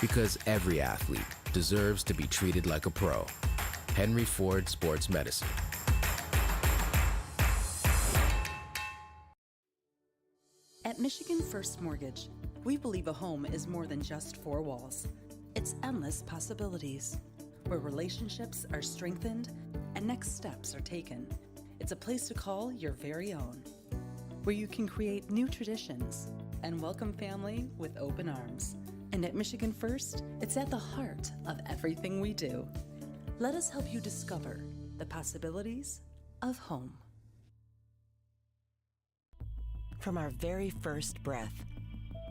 Because every athlete deserves to be treated like a pro. Henry Ford Sports Medicine. At Michigan First Mortgage, we believe a home is more than just four walls. It's endless possibilities, where relationships are strengthened and next steps are taken. It's a place to call your very own, where you can create new traditions and welcome family with open arms. And at Michigan First, it's at the heart of everything we do. Let us help you discover the possibilities of home. From our very first breath,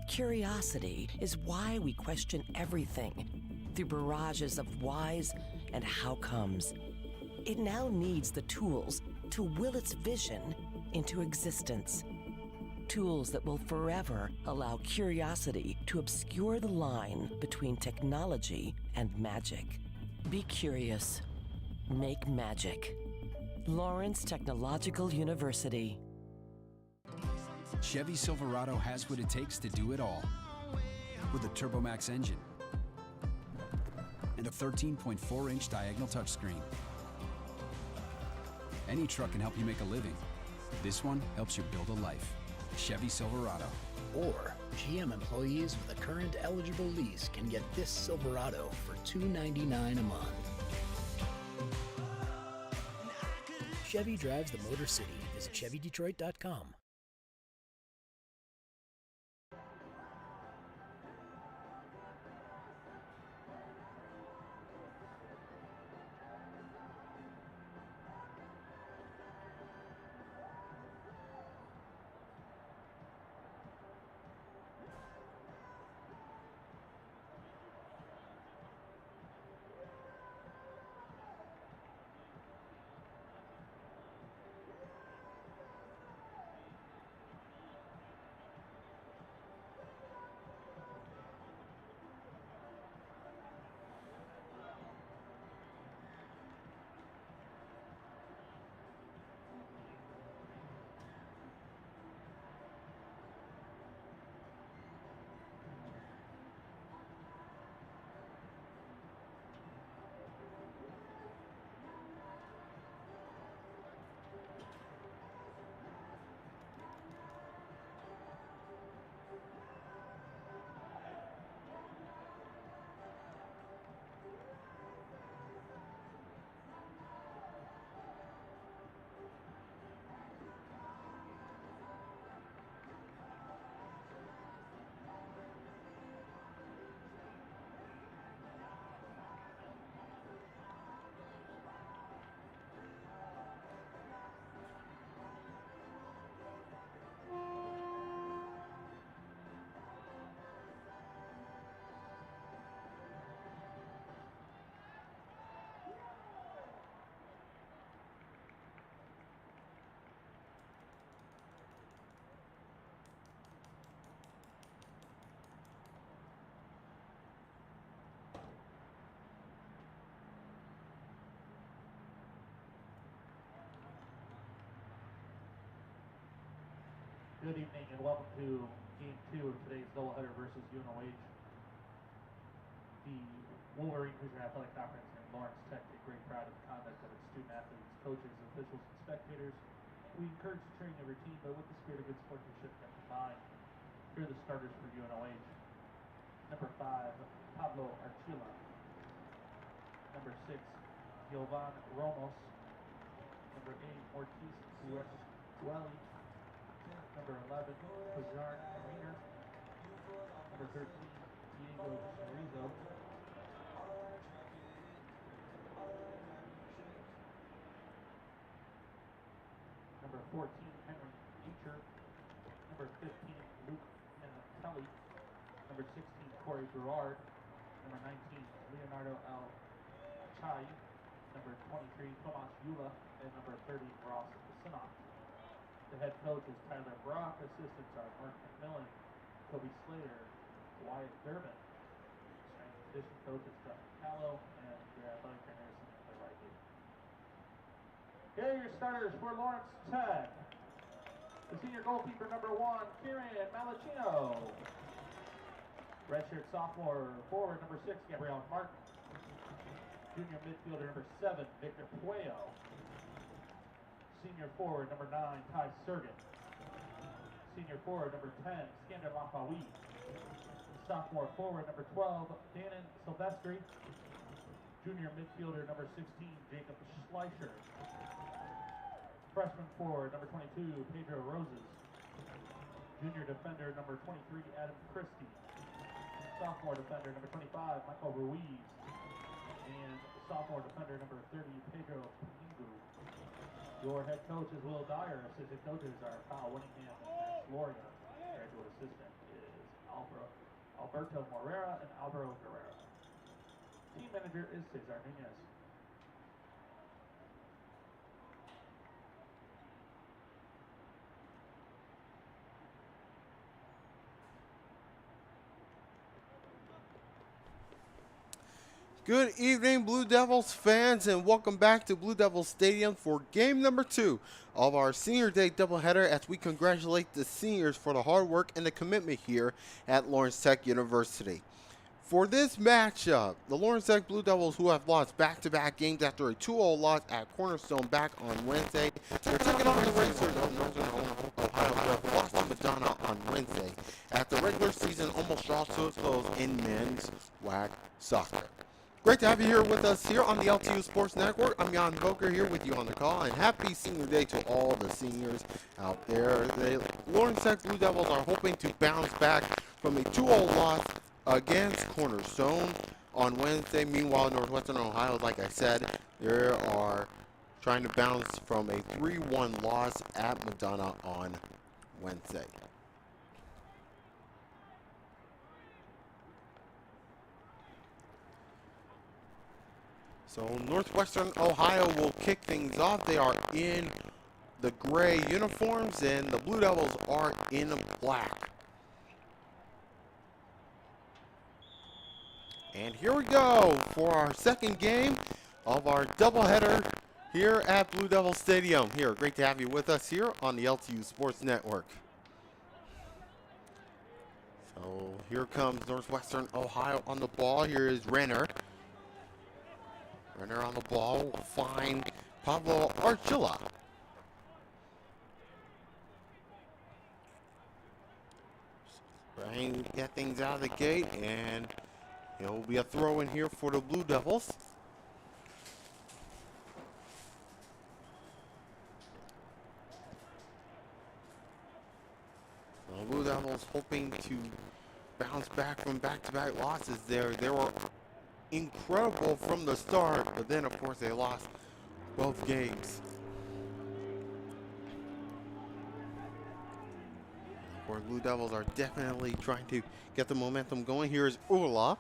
curiosity is why we question everything through barrages of whys and how comes. It now needs the tools to will its vision into existence. Tools that will forever allow curiosity to obscure the line between technology and magic. Be curious. Make magic. Lawrence Technological University. Chevy Silverado has what it takes to do it all. With a TurboMax engine and a 13.4-inch diagonal touchscreen. Any truck can help you make a living. This one helps you build a life. Chevy Silverado. Or GM employees with a current eligible lease can get this Silverado for $299 a month. Chevy drives the Motor City. Visit ChevyDetroit.com. Good evening and welcome to Game 2 of today's doubleheader versus UNOH. The Wolverine Hoosier Athletic Conference in Lawrence Tech take great pride in the conduct of its student athletes, coaches, officials, and spectators. We encourage the training of your team, but with the spirit of good sportsmanship kept in mind. Here are the starters for UNOH. Number 5, Pablo Archila. Number 6, Giovan Ramos. Number 8, Ortiz Gueli. Number 11, Pajarn Rainer. Number 13, Diego Chorizo. Number 14, Henry Beecher. Number 15, Luke Kelly. Number 16, Corey Gerard. Number 19, Leonardo L. Chai. Number 23, Tomas Yula. And number 30, Ross Sinot. The head coach is Tyler Brock. Assistants are Mark McMillan, Kobe Slater, Wyatt Durbin. Strength and conditioning coach is Justin Callow, and their athletic trainer is Samantha Riley. Here are your starters for Lawrence Tech. The senior goalkeeper, number 1, Kieran Malachino. Redshirt sophomore forward number 6, Gabrielle Martin. Junior midfielder number 7, Victor Puello. Senior forward number 9, Ty Surgit. Senior forward number 10, Skander Lafawi. Sophomore forward number 12, Dannon Silvestri. Junior midfielder number 16, Jacob Schleicher. Freshman forward number 22, Pedro Roses. Junior defender number 23, Adam Christie. Sophomore defender number 25, Michael Ruiz. And sophomore defender number 30, Pedro Pingu. Your head coach is Will Dyer. Assistant coaches are Kyle Winningham and Max Loria. Graduate assistant is Alberto Morera and Alvaro Guerrero. Team manager is Cesar Nunez. Good evening, Blue Devils fans, and welcome back to Blue Devils Stadium for game number 2 of our Senior Day doubleheader as we congratulate the seniors for the hard work and the commitment here at Lawrence Tech University. For this matchup, the Lawrence Tech Blue Devils, who have lost back-to-back games after a 2-0 loss at Cornerstone back on Wednesday, they're taking on the Racers of Northern Ohio, who have lost to Madonna on Wednesday as the regular season almost draws to a close in men's WAC soccer. Great to have you here with us here on the LTU Sports Network. I'm Jan Boker here with you on the call, and happy Senior Day to all the seniors out there. The Lawrence Tech Blue Devils are hoping to bounce back from a 2-0 loss against Cornerstone on Wednesday. Meanwhile, Northwestern Ohio, like I said, they are trying to bounce from a 3-1 loss at Madonna on Wednesday. So Northwestern Ohio will kick things off. They are in the gray uniforms, and the Blue Devils are in black. And here we go for our second game of our doubleheader here at Blue Devil Stadium. Here, great to have you with us here on the LTU Sports Network. So here comes Northwestern Ohio on the ball. Here is Renner. Renner on the ball will find Pablo Archila. Trying to get things out of the gate, and it will be a throw in here for the Blue Devils. The Blue Devils hoping to bounce back from back-to-back losses there. They were incredible from the start, but then of course they lost both games. Of course, Blue Devils are definitely trying to get the momentum going. Here's Ula.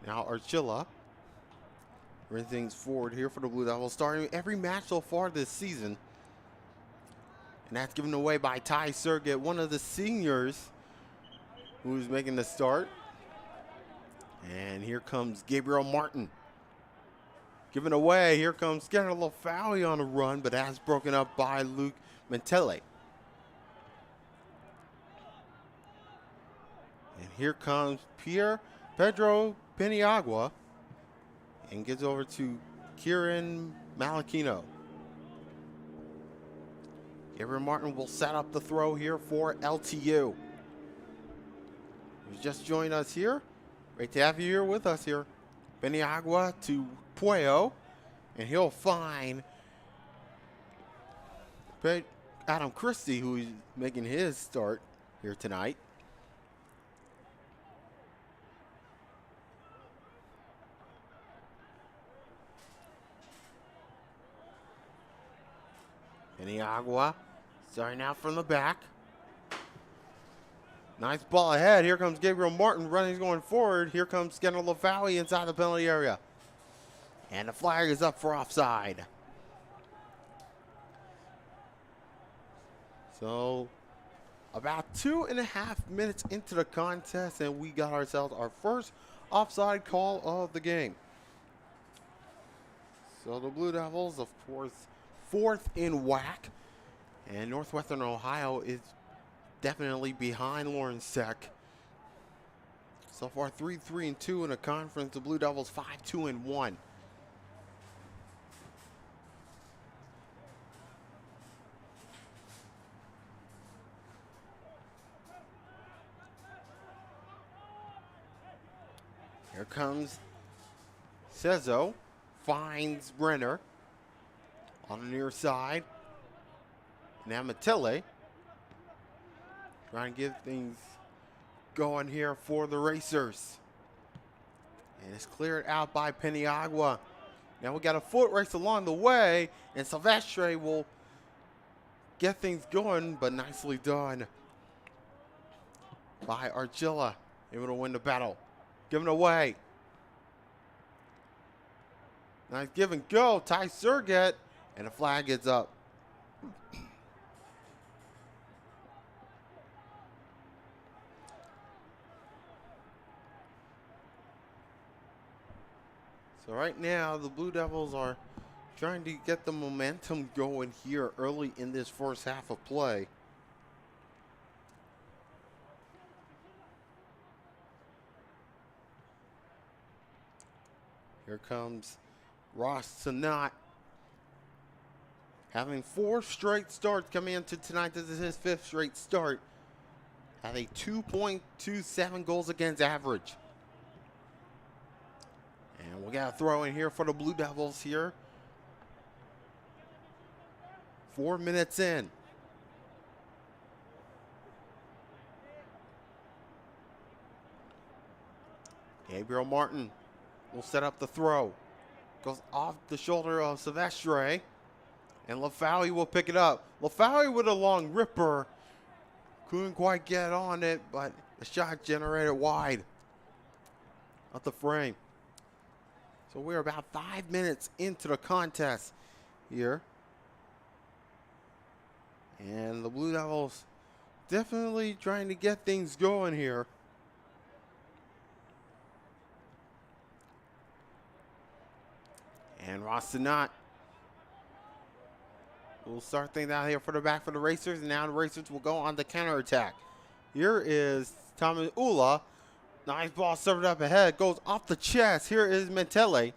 Now Archila. Bring things forward here for the Blue Devils, starting every match so far this season. And that's given away by Ty Surgit, one of the seniors who's making the start. And here comes Gabriel Martin. Given away, here comes Scanner Lafawi on a run, but that's broken up by Luke Mentele. And here comes Pedro Peniagua and gets over to Kieran Malachino. Gabriel Martin will set up the throw here for LTU. Who's just joined us here. Great to have you here with us here. Peniagua to Puello, and he'll find Adam Christie, who is making his start here tonight. Peniagua starting out from the back. Nice ball ahead. Here comes Gabriel Martin running, going forward. Here comes Scanner Lafawi inside the penalty area. And the flag is up for offside. So about 2.5 minutes into the contest, and we got ourselves our first offside call of the game. So the Blue Devils, of course, 4th in WAC. And Northwestern Ohio is definitely behind Lawrence Tech So far, 3-3-2 in the conference. The Blue Devils 5-2-1. Here comes Cezo, finds Brenner on the near side. Now Matille trying to get things going here for the Racers. And it's cleared out by Peniagua. Now we got a foot race along the way, and Silvestre will get things going, but nicely done by Argilla, able to win the battle. Giving away. Nice give and go. Ty Sergett, and the flag is up. So right now, the Blue Devils are trying to get the momentum going here early in this first half of play. Here comes Ross Sanat, having 4 straight starts coming into tonight. This is his 5th straight start. Had a 2.27 goals against average. And we got a throw in here for the Blue Devils here. 4 minutes in. Gabriel Martin will set up the throw. Goes off the shoulder of Silvestre. And Lafawi will pick it up. Lafawi with a long ripper. Couldn't quite get on it, but the shot generated wide of the frame. So we're about 5 minutes into the contest here. And the Blue Devils definitely trying to get things going here. And Rossonat will start things out here for the back for the Racers. And now the Racers will go on the counterattack. Here is Thomas Ula. Nice ball served up ahead. Goes off the chest. Here is Mentele.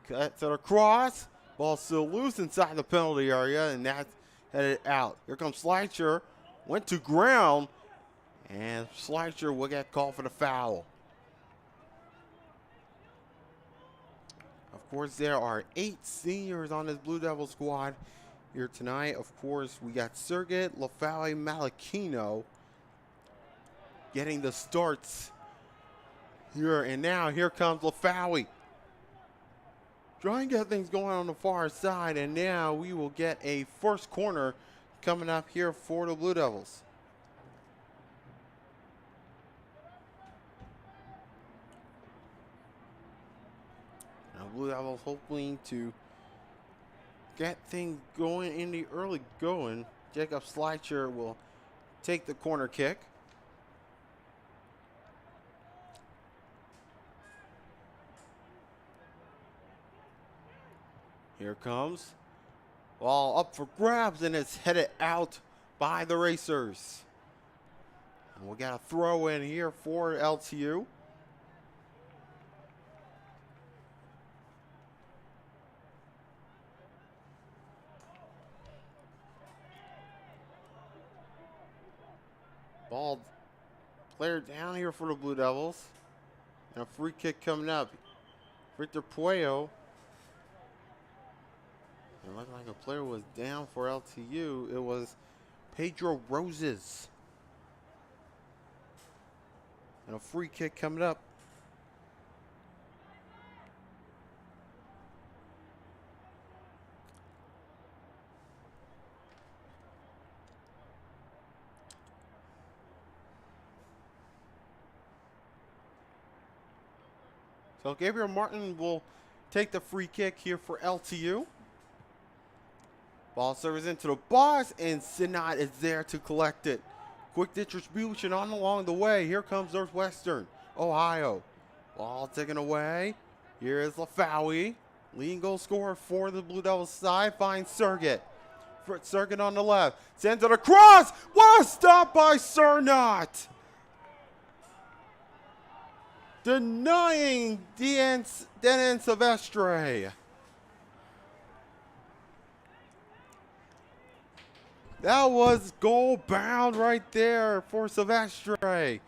Cuts it across. Ball still loose inside the penalty area. And that's headed out. Here comes Schleicher. Went to ground. And Schleicher will get called for the foul. Of course, there are 8 seniors on this Blue Devil squad here tonight. Of course, we got Sergett, Lafawi, Malachino getting the starts here. And now here comes Lafawi. Trying to get things going on the far side. And now we will get a first corner coming up here for the Blue Devils. Blue Devils hoping to get things going in the early going. Jacob Schleicher will take the corner kick. Here comes. Ball up for grabs, and it's headed out by the Racers. And we got a throw in here for LTU. Ball cleared down here for the Blue Devils. And a free kick coming up. Victor Puello. It looked like a player was down for LTU. It was Pedro Roses. And a free kick coming up. So Gabriel Martin will take the free kick here for LTU. Ball serves into the box, and Sinat is there to collect it. Quick distribution on along the way. Here comes Northwestern Ohio. Ball taken away. Here is Lafawi. Leading goal scorer for the Blue Devils side finds Sergett. Sergett on the left. Sends it across. What a stop by Cernot. denying Denon Silvestre. That was goal bound right there for Silvestre.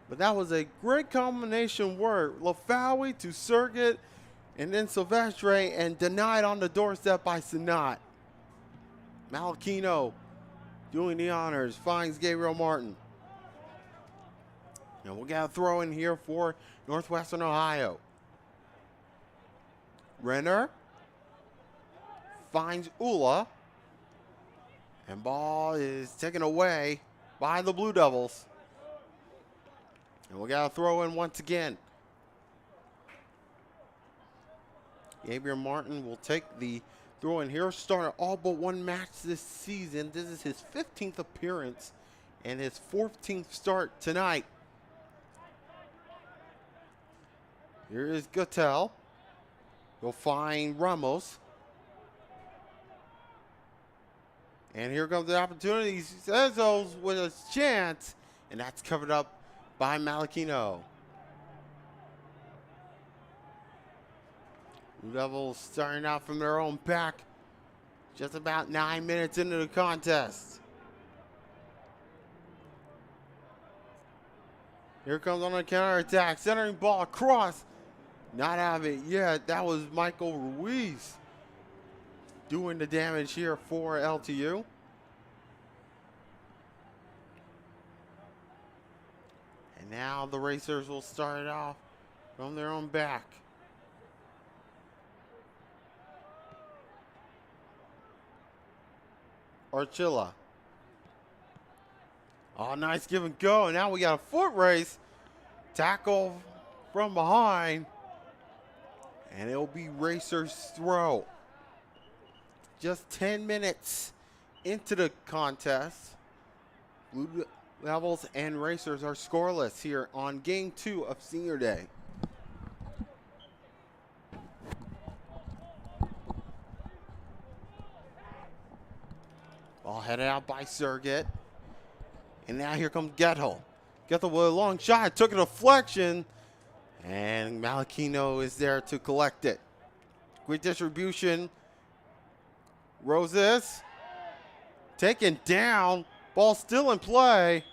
But that was a great combination work. Lafawi to Sergit, and then Silvestre, and denied on the doorstep by Sanat. Malachino doing the honors, finds Gabriel Martin. And we'll get a throw in here for Northwestern Ohio. Renner finds Ula. And ball is taken away by the Blue Devils. And we got to throw in once again. Gabriel Martin will take the throw in here. Started all but one match this season. This is his 15th appearance and his 14th start tonight. Here is Guttel. He'll find Ramos. And here comes the opportunity. Cezos with a chance. And that's covered up by Malachino. Blue Devils starting out from their own back. Just about 9 minutes into the contest. Here comes on the counterattack. Centering ball across. Not out of it yet. That was Michael Ruiz doing the damage here for LTU. And now the Racers will start it off from their own back. Archilla. Oh, nice give and go. And now we got a foot race. Tackle from behind. And it'll be Racers' throw. Just 10 minutes into the contest. Blue Devils and Racers are scoreless here on game 2 of Senior Day. Ball headed out by Sergit. And now here comes Gettle. Gettle with a long shot. Took a deflection. And Malachino is there to collect it. Great distribution. Roses. Taken down. Ball still in play.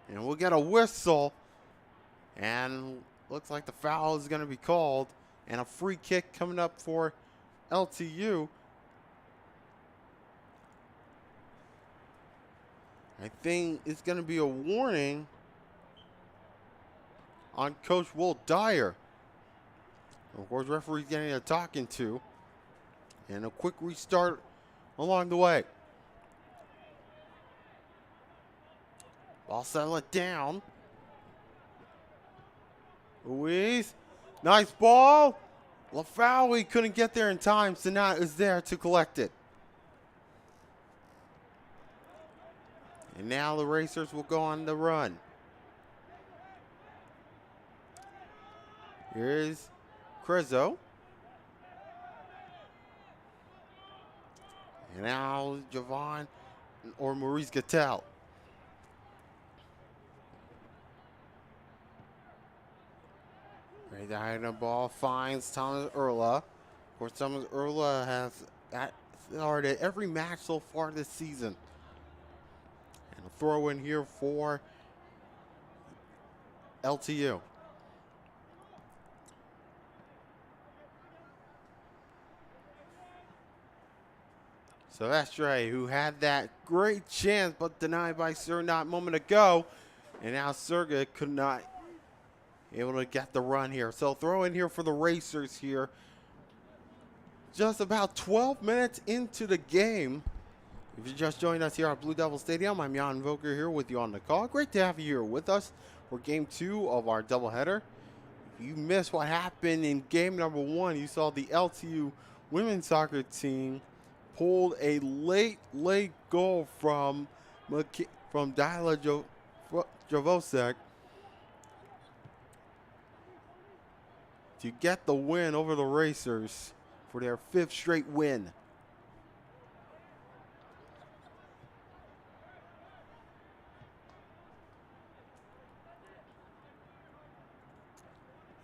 And we'll get a whistle. And looks like the foul is going to be called. And a free kick coming up for LTU. I think it's going to be a warning on Coach Will Dyer. Of course, referee's getting a talking to. And a quick restart along the way. Ball settle it down. Ruiz. Nice ball. Lafawi couldn't get there in time. Sanat is there to collect it. And now the Racers will go on the run. Here's Crezo. And now Javon or Maurice Gattel. Right there, the ball finds Thomas Erla. Of course, Thomas Erla has started every match so far this season. And a throw in here for LTU. Silvestre, who had that great chance but denied by Sernat a moment ago. And now Serga could not able to get the run here. So throw in here for the Racers here. Just about 12 minutes into the game. If you just joined us here at Blue Devil Stadium, I'm Jan Voker here with you on the call. Great to have you here with us for game 2 of our doubleheader. If you missed what happened in game number 1, you saw the LTU women's soccer team pulled a late goal from Dyla Javosek to get the win over the Racers for their 5th straight win.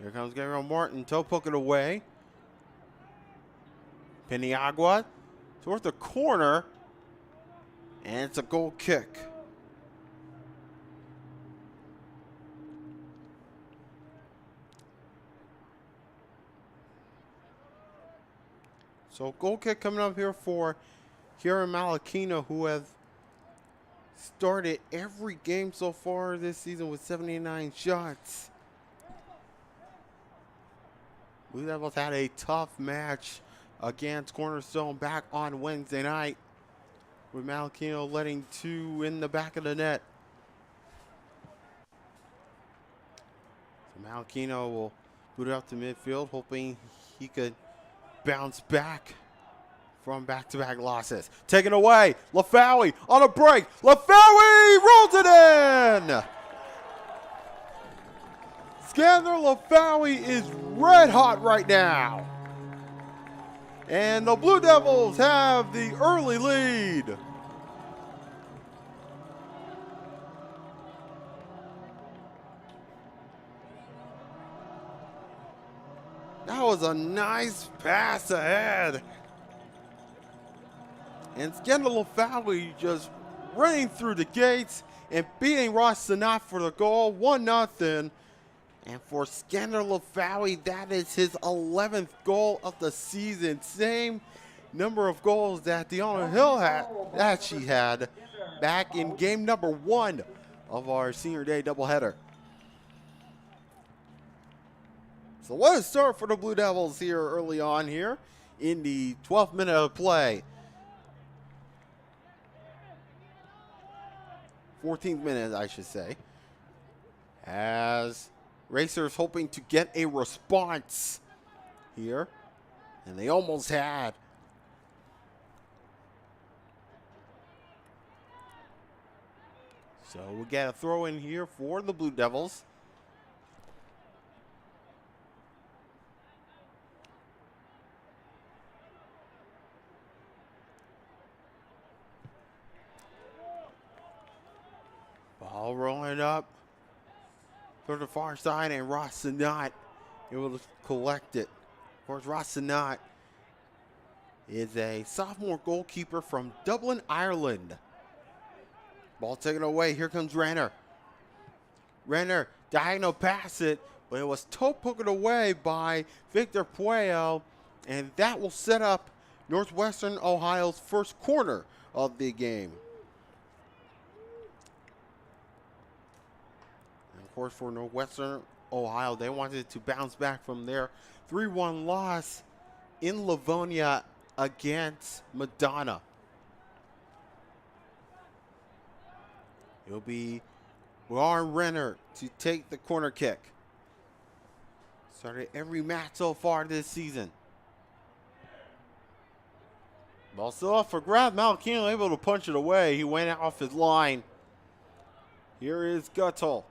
Here comes Gabriel Martin. Toe poke it away. Peniagua towards the corner. And it's a goal kick. So goal kick coming up here for Kieran Malakino, who has started every game so far this season with 79 shots. Blue Devils had a tough match against Cornerstone back on Wednesday night, with Malakino letting 2 in the back of the net. So Malakino will boot it out to midfield, hoping he could bounce back from back-to-back losses. Taken away, Lafawi on a break. Lafawi rolls it in! Scander Lafawi is red hot right now. And the Blue Devils have the early lead. That was a nice pass ahead. And Scander Lafawi just running through the gates and beating Ross Sanat for the goal, 1-0. And for Scander Lafawi, that is his 11th goal of the season. Same number of goals that Deanna Hill had back in game number 1 of our senior day doubleheader. So what a start for the Blue Devils here early on here in the 12th minute of play. 14th minute, I should say. As Racers hoping to get a response here, and they almost had. So we get a throw in here for the Blue Devils. Ball rolling up to the far side, and Ross Sanat able to collect it. Of course, Ross Sanat is a sophomore goalkeeper from Dublin, Ireland. Ball taken away. Here comes Renner. Renner diagonal pass it, but it was toe poked away by Victor Puello, and that will set up Northwestern Ohio's first corner of the game. Of course, for Northwestern Ohio, they wanted to bounce back from their 3-1 loss in Livonia against Madonna. It'll be Ron Renner to take the corner kick. Started every match so far this season. Ball still up for grab. Malakino able to punch it away. He went off his line. Here is Guttel.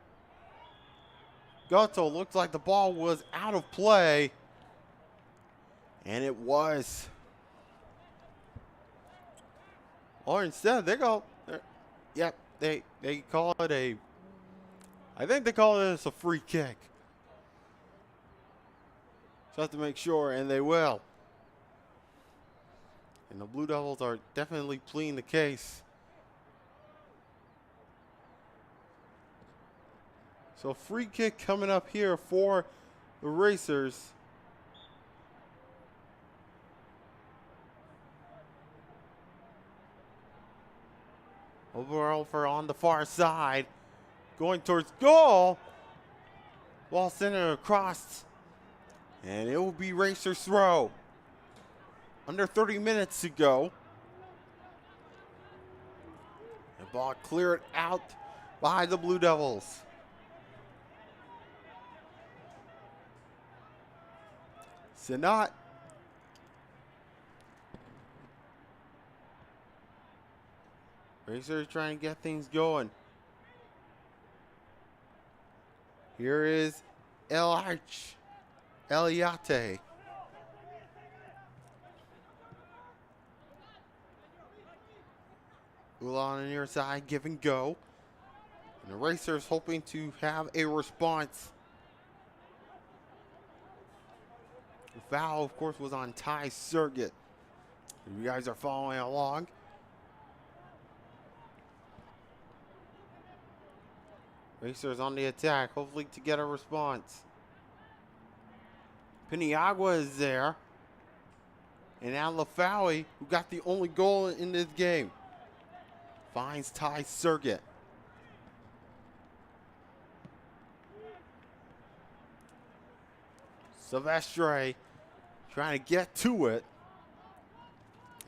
Guttel looked like the ball was out of play. And it was. Or instead, they go. Yep, they call it a. I think they call it a free kick. Just have to make sure, and they will. And the Blue Devils are definitely pleading the case. So free kick coming up here for the Racers. Over on the far side. Going towards goal. Ball centered across. And it will be Racers' throw. Under 30 minutes to go. The ball cleared out by the Blue Devils. Sanat. Racers trying to get things going. Here is Eliate. Ula on the near side, give and go. And the Racers hoping to have a response. The foul, of course, was on Ty Surgett. You guys are following along. Racers on the attack, hopefully to get a response. Piniagua is there. And now Lafawi, who got the only goal in this game, finds Ty Surgett. Silvestre trying to get to it.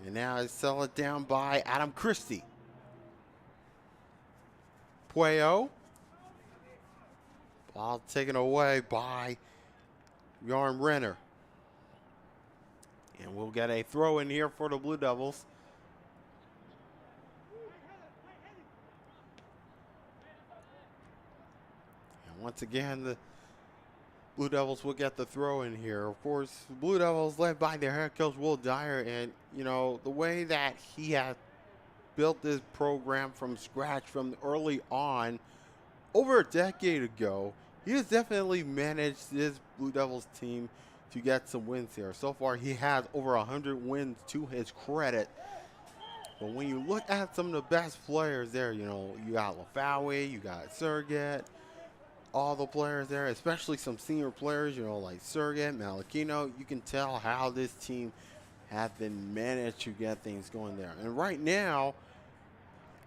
And now it's settled down by Adam Christie. Puello. Ball taken away by Yarn Renner. And we'll get a throw in here for the Blue Devils. And once again, the Blue Devils will get the throw in here. Of course, the Blue Devils led by their head coach, Will Dyer. And, you know, the way that he has built this program from scratch from early on, over a decade ago, he has definitely managed this Blue Devils team to get some wins here. So far, he has over 100 wins to his credit. But when you look at some of the best players there, you know, you got Lafawi, you got Surgett, all the players there, especially some senior players, you know, like Surgett, Malachino, you can tell how this team has been managed to get things going there. And right now,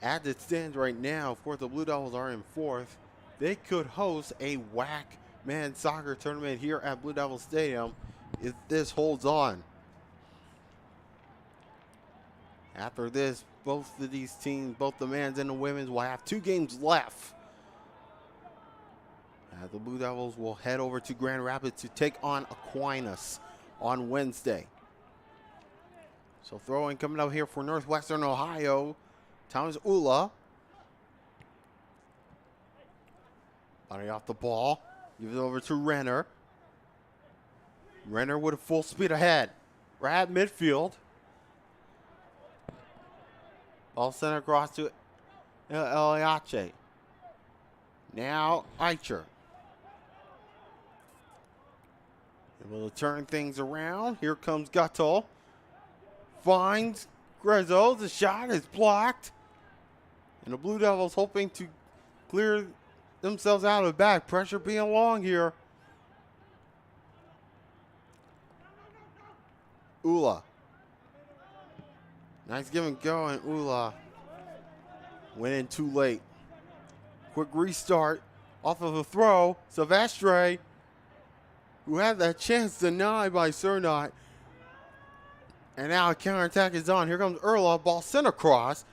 as it stands right now, of course, the Blue Devils are in fourth. They could host a WAC men's soccer tournament here at Blue Devil Stadium if this holds on. After this, both of these teams, both the men's and the women's, will have 2 games left. The Blue Devils will head over to Grand Rapids to take on Aquinas on Wednesday. So throw-in coming out here for Northwestern Ohio. Thomas Ula. Body off the ball. Gives it over to Renner. Renner with a full speed ahead. Right at midfield. Ball sent across to Eliache. Now Eicher. Able to turn things around. Here comes Gatto. Finds Grezzo. The shot is blocked. And the Blue Devils hoping to clear themselves out of the back. Pressure being long here. Ula. Nice give and go, and Ula went in too late. Quick restart off of a throw. Silvestre, who had that chance denied by Cernot. And now a counterattack is on. Here comes Erla. Ball sent across.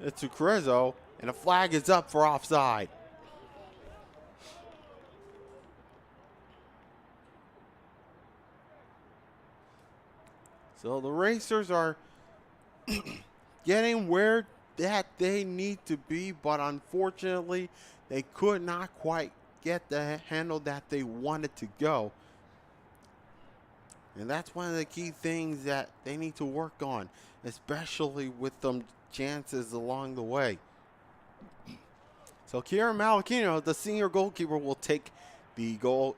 It's to Carrizo, and a flag is up for offside. So the Racers are getting where that they need to be, but unfortunately, they could not quite get the handle that they wanted to go. And that's one of the key things that they need to work on, especially with some chances along the way. So Kieran Malachino, the senior goalkeeper, will take the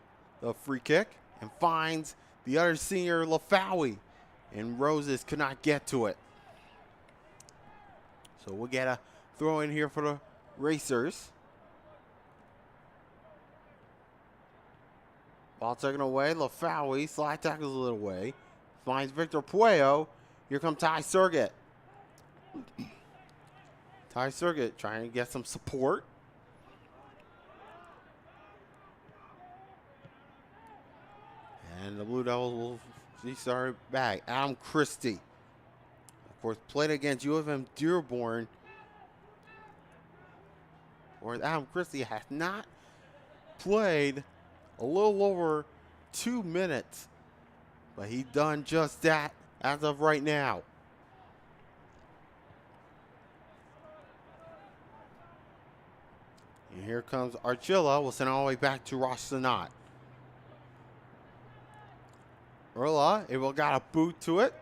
free kick, and finds the other senior, Lafawi. And Roses could not get to it. So we'll get a throw in here for the Racers. Ball taken away. Lafawi slide tackles it away. Finds Victor Puello. Here comes Ty Surgett. Ty Surgett trying to get some support. And the Blue Devils will restart back. Adam Christie, of course, played against U of M Dearborn. Whereas Adam Christie has not played a little over 2 minutes, but he done just that as of right now. And here comes Archilla. We'll send all the way back to Ross Sanat. Erla, it will got a boot to it.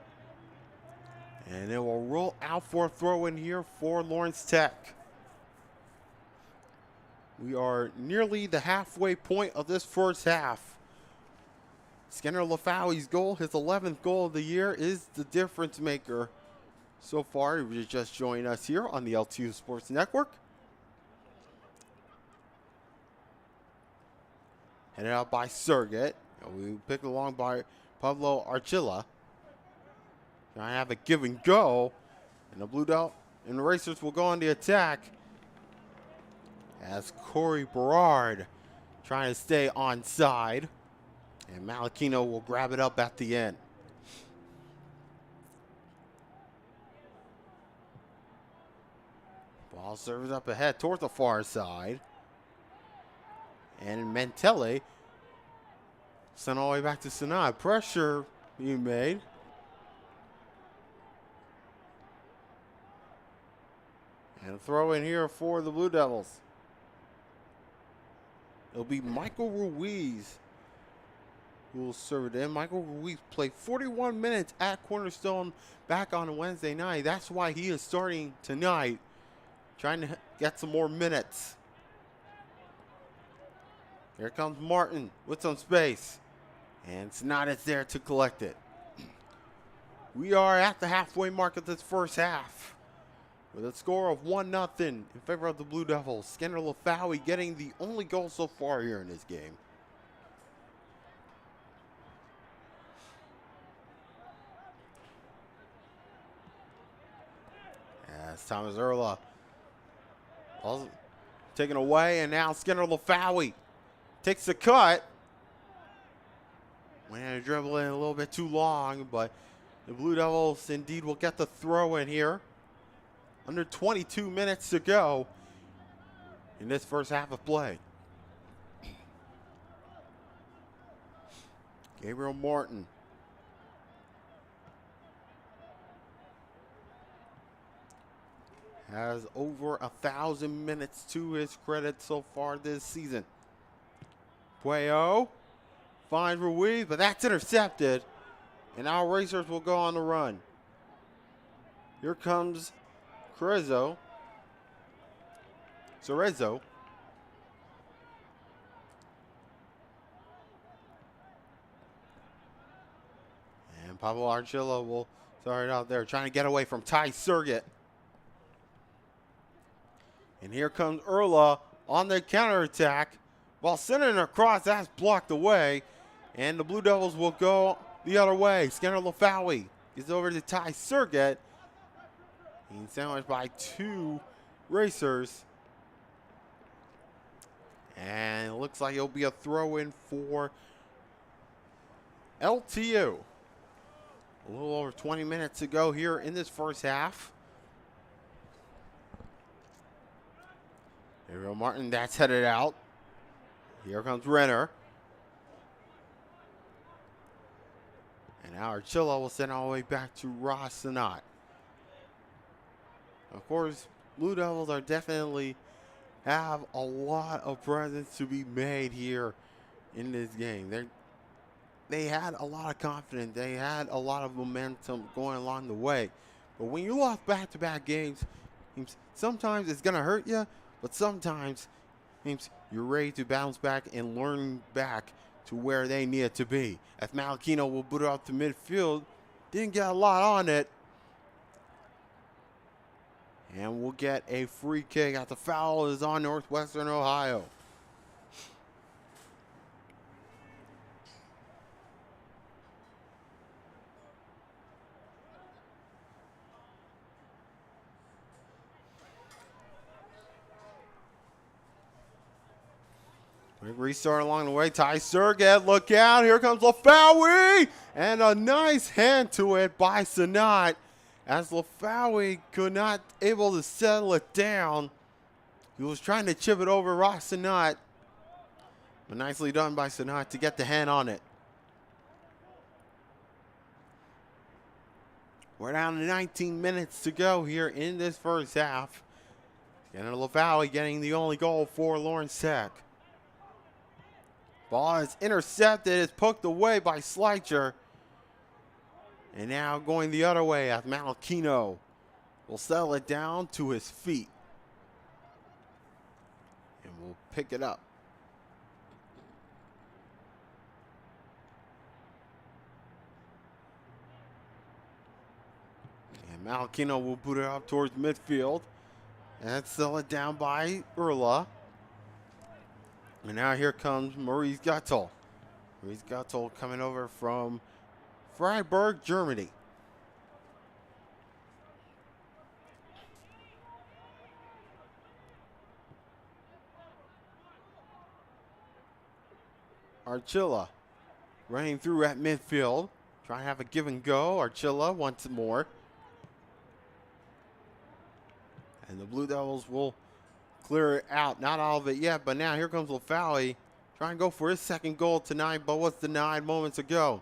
And it will roll out for a throw in here for Lawrence Tech. We are nearly the halfway point of this first half. Skinner Lafaui's goal, his 11th goal of the year, is the difference maker so far. He just joined us here on the LTU Sports Network. Headed out by Sergett. We picked along by Pablo Archila. Trying to have a give and go. And the Blue Devils and the Racers will go on the attack. As Corey Berard trying to stay onside. And Malachino will grab it up at the end. Ball serves up ahead towards the far side. And Mentele sent all the way back to Sanad. Pressure being made. And a throw in here for the Blue Devils. It'll be Michael Ruiz who will serve it in. Michael Ruiz played 41 minutes at Cornerstone back on Wednesday night. That's why he is starting tonight, trying to get some more minutes. Here comes Martin with some space. And Sanad is there to collect it. We are at the halfway mark of this first half, with a score of 1-0 in favor of the Blue Devils. Skinner Lafawi getting the only goal so far here in this game. As Thomas Erla taken away, and now Skinner Lafawi takes the cut. Went to dribble in a little bit too long, but the Blue Devils indeed will get the throw in here. Under 22 minutes to go in this first half of play. Gabriel Martin. Has over 1,000 minutes to his credit so far this season. Pueyo finds Ruiz, but that's intercepted. And our Racers will go on the run. Here comes Cerezo. And Pablo Archila will start out there trying to get away from Ty Sergett. And here comes Erla on the counterattack. While sending across, that's blocked away. And the Blue Devils will go the other way. Skinner Lafawi is over to Ty Sergett. He's sandwiched by two Racers. And it looks like it'll be a throw-in for LTU. A little over 20 minutes to go here in this first half. Gabriel Martin, that's headed out. Here comes Renner. And now Archila will send all the way back to Ross Sanat. Of course, Blue Devils are definitely have a lot of presence to be made here in this game. They had a lot of confidence. They had a lot of momentum going along the way. But when you lost back-to-back games, sometimes it's going to hurt you, but sometimes you're ready to bounce back and learn back to where they need it to be. As Malachino will boot it up to midfield, didn't get a lot on it. And we'll get a free kick at the foul is on Northwestern Ohio. Quick restart along the way. Ty Sergett, look out. Here comes Lafawi. And a nice hand to it by Sanat, as Lafawi could not able to settle it down. He was trying to chip it over Ross Sanat, but nicely done by Sanat to get the hand on it. We're down to 19 minutes to go here in this first half. And Lafawi getting the only goal for Lawrence Tech. Ball is intercepted, is poked away by Schleicher. And now going the other way as Malachino will settle it down to his feet. And we'll pick it up. Malachino will boot it up towards midfield. And sell it down by Urla. And now here comes Maurice Gattel. Maurice Gattel coming over from Freiburg, Germany. Archilla running through at midfield. Trying to have a give and go. Archilla once more. And the Blue Devils will clear it out. Not all of it yet, but now here comes Lafali. Trying to go for his second goal tonight, but was denied moments ago.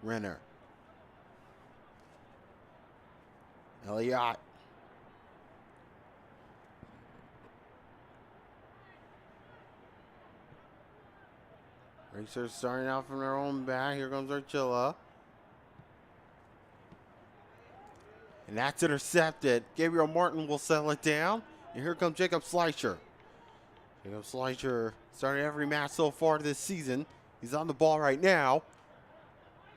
Renner. Elliott. Racers starting out from their own back. Here comes Archilla. And that's intercepted. Gabriel Martin will settle it down. And here comes Jacob Schleicher. Jacob Schleicher started every match so far this season. He's on the ball right now.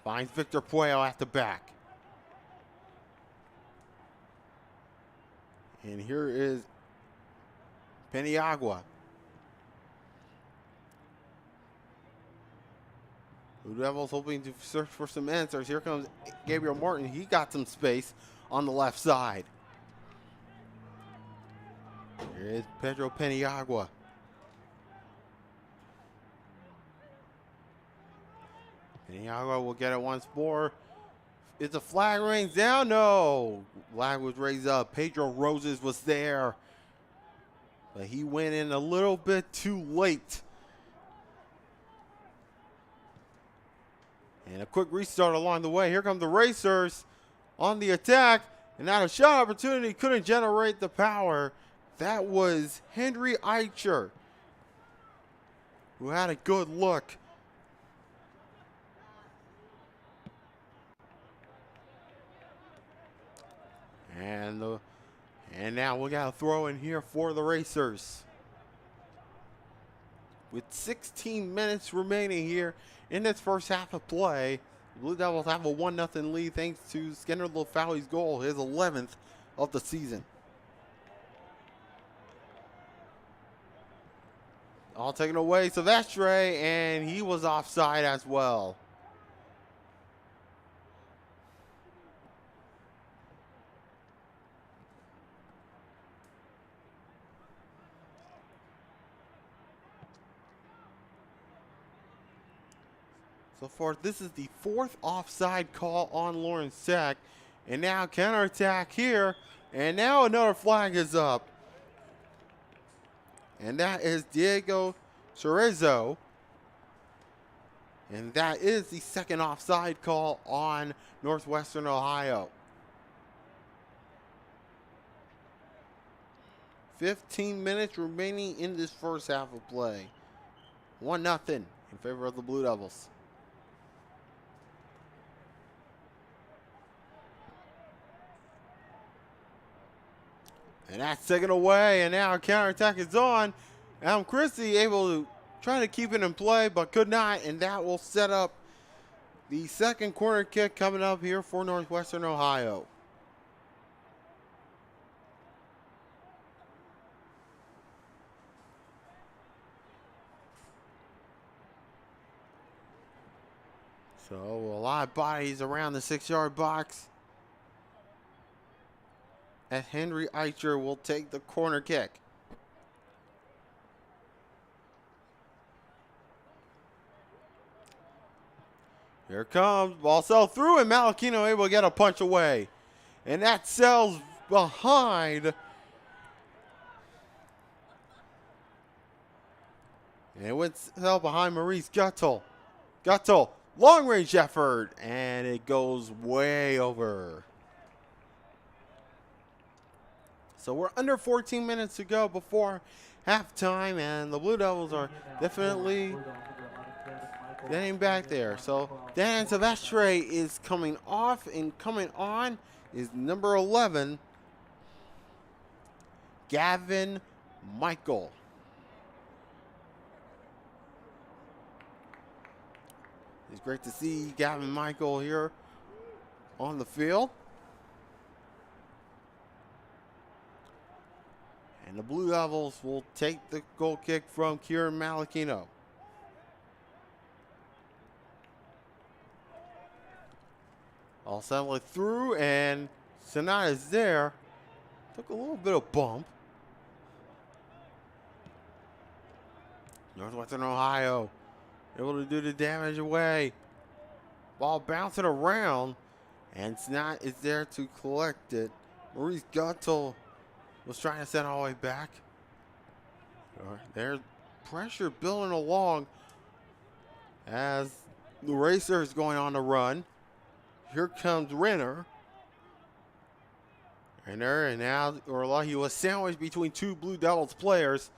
Finds Victor Puello at the back. And here is Peniagua. Blue Devils hoping to search for some answers. Here comes Gabriel Martin. He got some space on the left side. Here is Pedro Peniagua. Peniagua will get it once more. Is the flag raised down? No. Flag was raised up. Pedro Roses was there. But he went in a little bit too late. And a quick restart along the way. Here come the Racers on the attack. And now a shot opportunity couldn't generate the power. That was Henry Eicher, who had a good look. And now we got a throw in here for the Racers. With 16 minutes remaining here in this first half of play, the Blue Devils have a 1-0 lead thanks to Skinner Lafali's goal, his 11th of the season. All taken away, Silvestre, and he was offside as well. So far, this is the 4th offside call on Lawrence Tech. And now counterattack here. And now another flag is up. And that is Diego Cerezo. And that is the 2nd offside call on Northwestern Ohio. 15 minutes remaining in this first half of play. 1-0 in favor of the Blue Devils. And that's taken away, and now counterattack is on. Adam Christie able to try to keep it in play, but could not, and that will set up the 2nd corner kick coming up here for Northwestern Ohio. So a lot of bodies around the 6-yard box. And Henry Eicher will take the corner kick. Here comes, ball sailed through, and Malachino able to get a punch away. And that sails behind. And it went sail behind Maurice Gattel. Gattel, long range effort, and it goes way over. So we're under 14 minutes to go before halftime, and the Blue Devils are definitely getting back there. So Dan Silvestre is coming off, and coming on is number 11, Gavin Michael. great to see Gavin Michael here on the field. And the Blue Devils will take the goal kick from Kieran Malachino. All settled through, and Sanat is there. Took a little bit of bump. Northwestern Ohio able to do the damage away. Ball bouncing around, and Sanat is there to collect it. Maurice Guttel was trying to send all the way back. There's pressure building along as the Racer is going on the run. Here comes Renner. Renner, and now he was sandwiched between two Blue Devils players.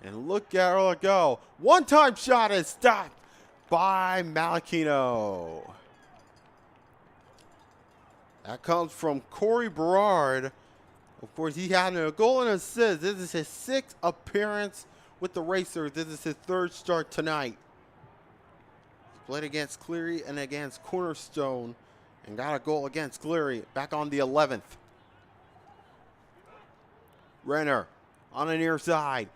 And look at her go. One-time shot is stopped by Malachino. That comes from Corey Berard. Of course, he had a goal and assist. This is his 6th appearance with the Racers. This is his 3rd start tonight. Played against Cleary and against Cornerstone and got a goal against Cleary back on the 11th. Renner on the near side.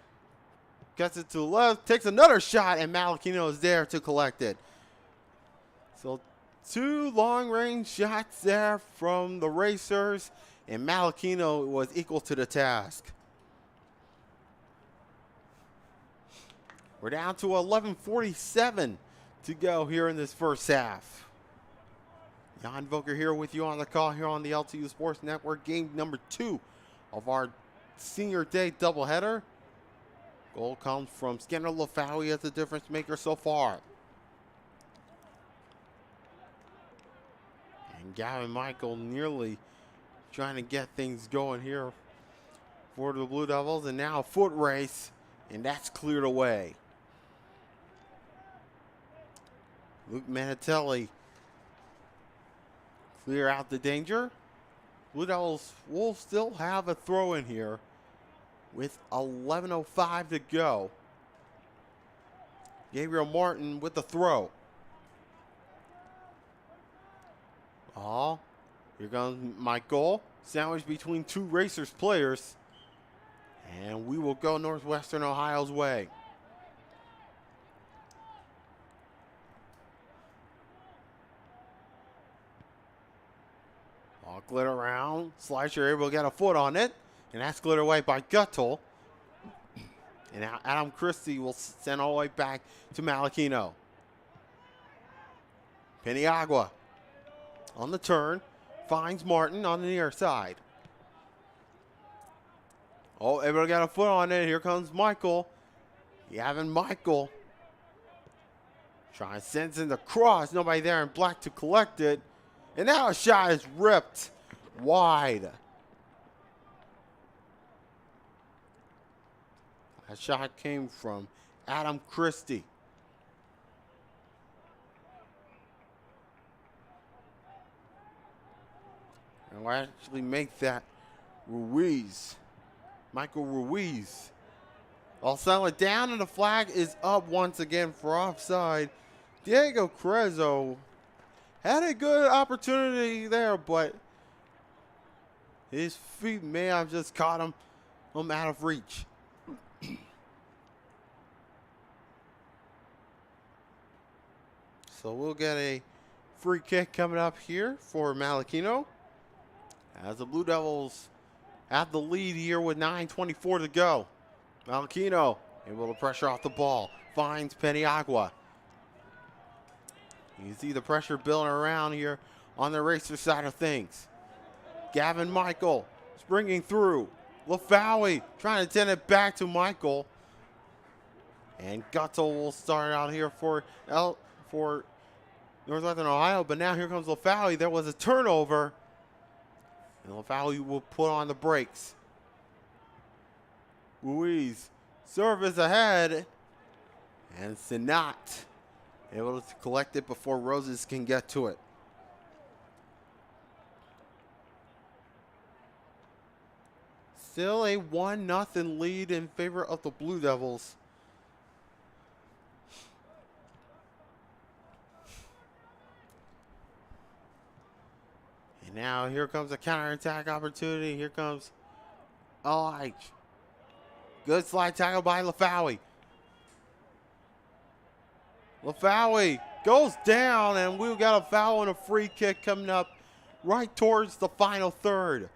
Gets it to the left, takes another shot, and Malachino is there to collect it. So 2 long-range shots there from the Racers, and Malachino was equal to the task. We're down to 11:47 to go here in this first half. Jan Volker here with you on the call here on the LTU Sports Network. Game number 2 of our senior day doubleheader. Goal comes from Skinner Lafawi as the difference maker so far. And Gavin Michael nearly trying to get things going here for the Blue Devils. And now a foot race, and that's cleared away. Luke Manatelli clear out the danger. Blue Devils will still have a throw in here with 11:05 to go. Gabriel Martin with the throw. Oh, here comes Michael. Sandwiched between 2 Racers players. And we will go Northwestern Ohio's way. Ball glid around. Slicer able to get a foot on it. And that's cleared away by Guttel. And now Adam Christie will send all the way back to Malachino. Peniagua on the turn. Finds Martin on the near side. Oh, able to get a foot on it. Here comes Michael. Gavin Michael. Trying to send in the cross. Nobody there in black to collect it. And now a shot is ripped wide. That shot came from Adam Christie. And we'll actually make that Ruiz. Michael Ruiz. All settled down, and the flag is up once again for offside. Diego Crezo had a good opportunity there, but his feet may have just caught him out of reach. So we'll get a free kick coming up here for Malachino, as the Blue Devils have the lead here with 9:24 to go. Malachino able to pressure off the ball, finds Peniagua. You see the pressure building around here on the Racer side of things. Gavin Michael springing through. Lafawi trying to send it back to Michael. And Guttel will start out here for Northwestern Ohio, but now here comes Lafawi. There was a turnover, and Lafawi will put on the brakes. Ruiz, service ahead, and Sanat able to collect it before Roses can get to it. Still a 1-0 lead in favor of the Blue Devils. And now here comes a counterattack opportunity. Here comes LH. Good slide tackle by Lafawi. Lafawi goes down, and we've got a foul and a free kick coming up right towards the final third.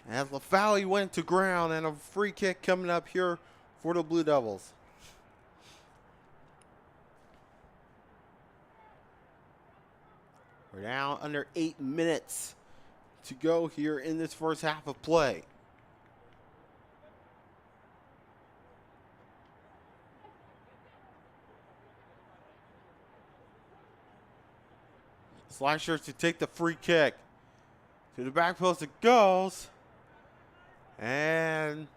As Lafawi went to ground, and a free kick coming up here for the Blue Devils. We're now under 8 minutes to go here in this first half of play. Slasher to take the free kick. To the back post it goes. And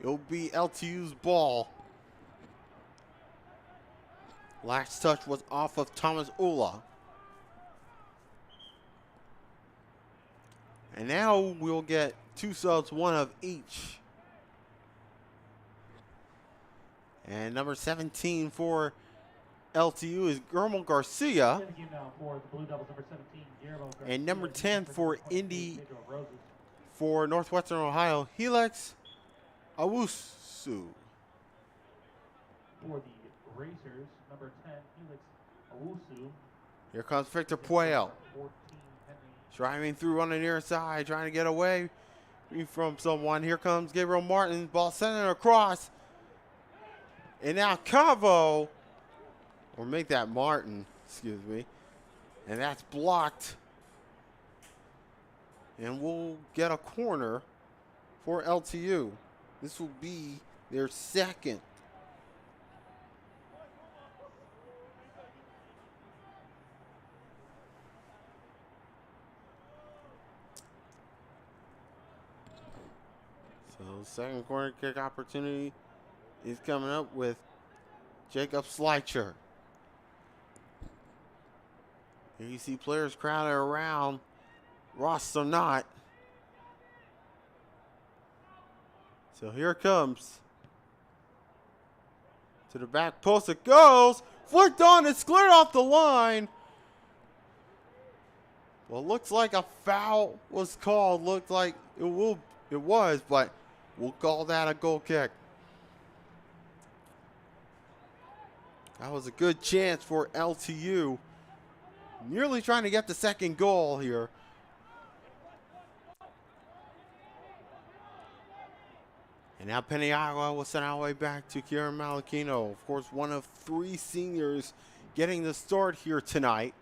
it'll be LTU's ball. Last touch was off of Thomas Ula. And now we'll get 2 subs, 1 of each. And number 17 for LTU is Guillermo Garcia. And number 10 for Indy for Northwestern Ohio, Helix Awusu. For the Racers, number 10, Helix Awusu. Here comes Victor Puello. Driving through on the near side, trying to get away from someone. Here comes Gabriel Martin. Ball sending across. And now Cavo, or make that Martin, excuse me. And that's blocked. And we'll get a corner for LTU. This will be their second. So second corner kick opportunity is coming up with Jacob Sleicher. Here you see players crowded around Ross or not. So here it comes. To the back post it goes. Flicked on, it's cleared off the line. Well, looks like a foul was called. Looked like it was, but we'll call that a goal kick. That was a good chance for LTU. Nearly trying to get the second goal here. And now Peniagua will send our way back to Kieran Malachino. Of course, one of 3 seniors getting the start here tonight.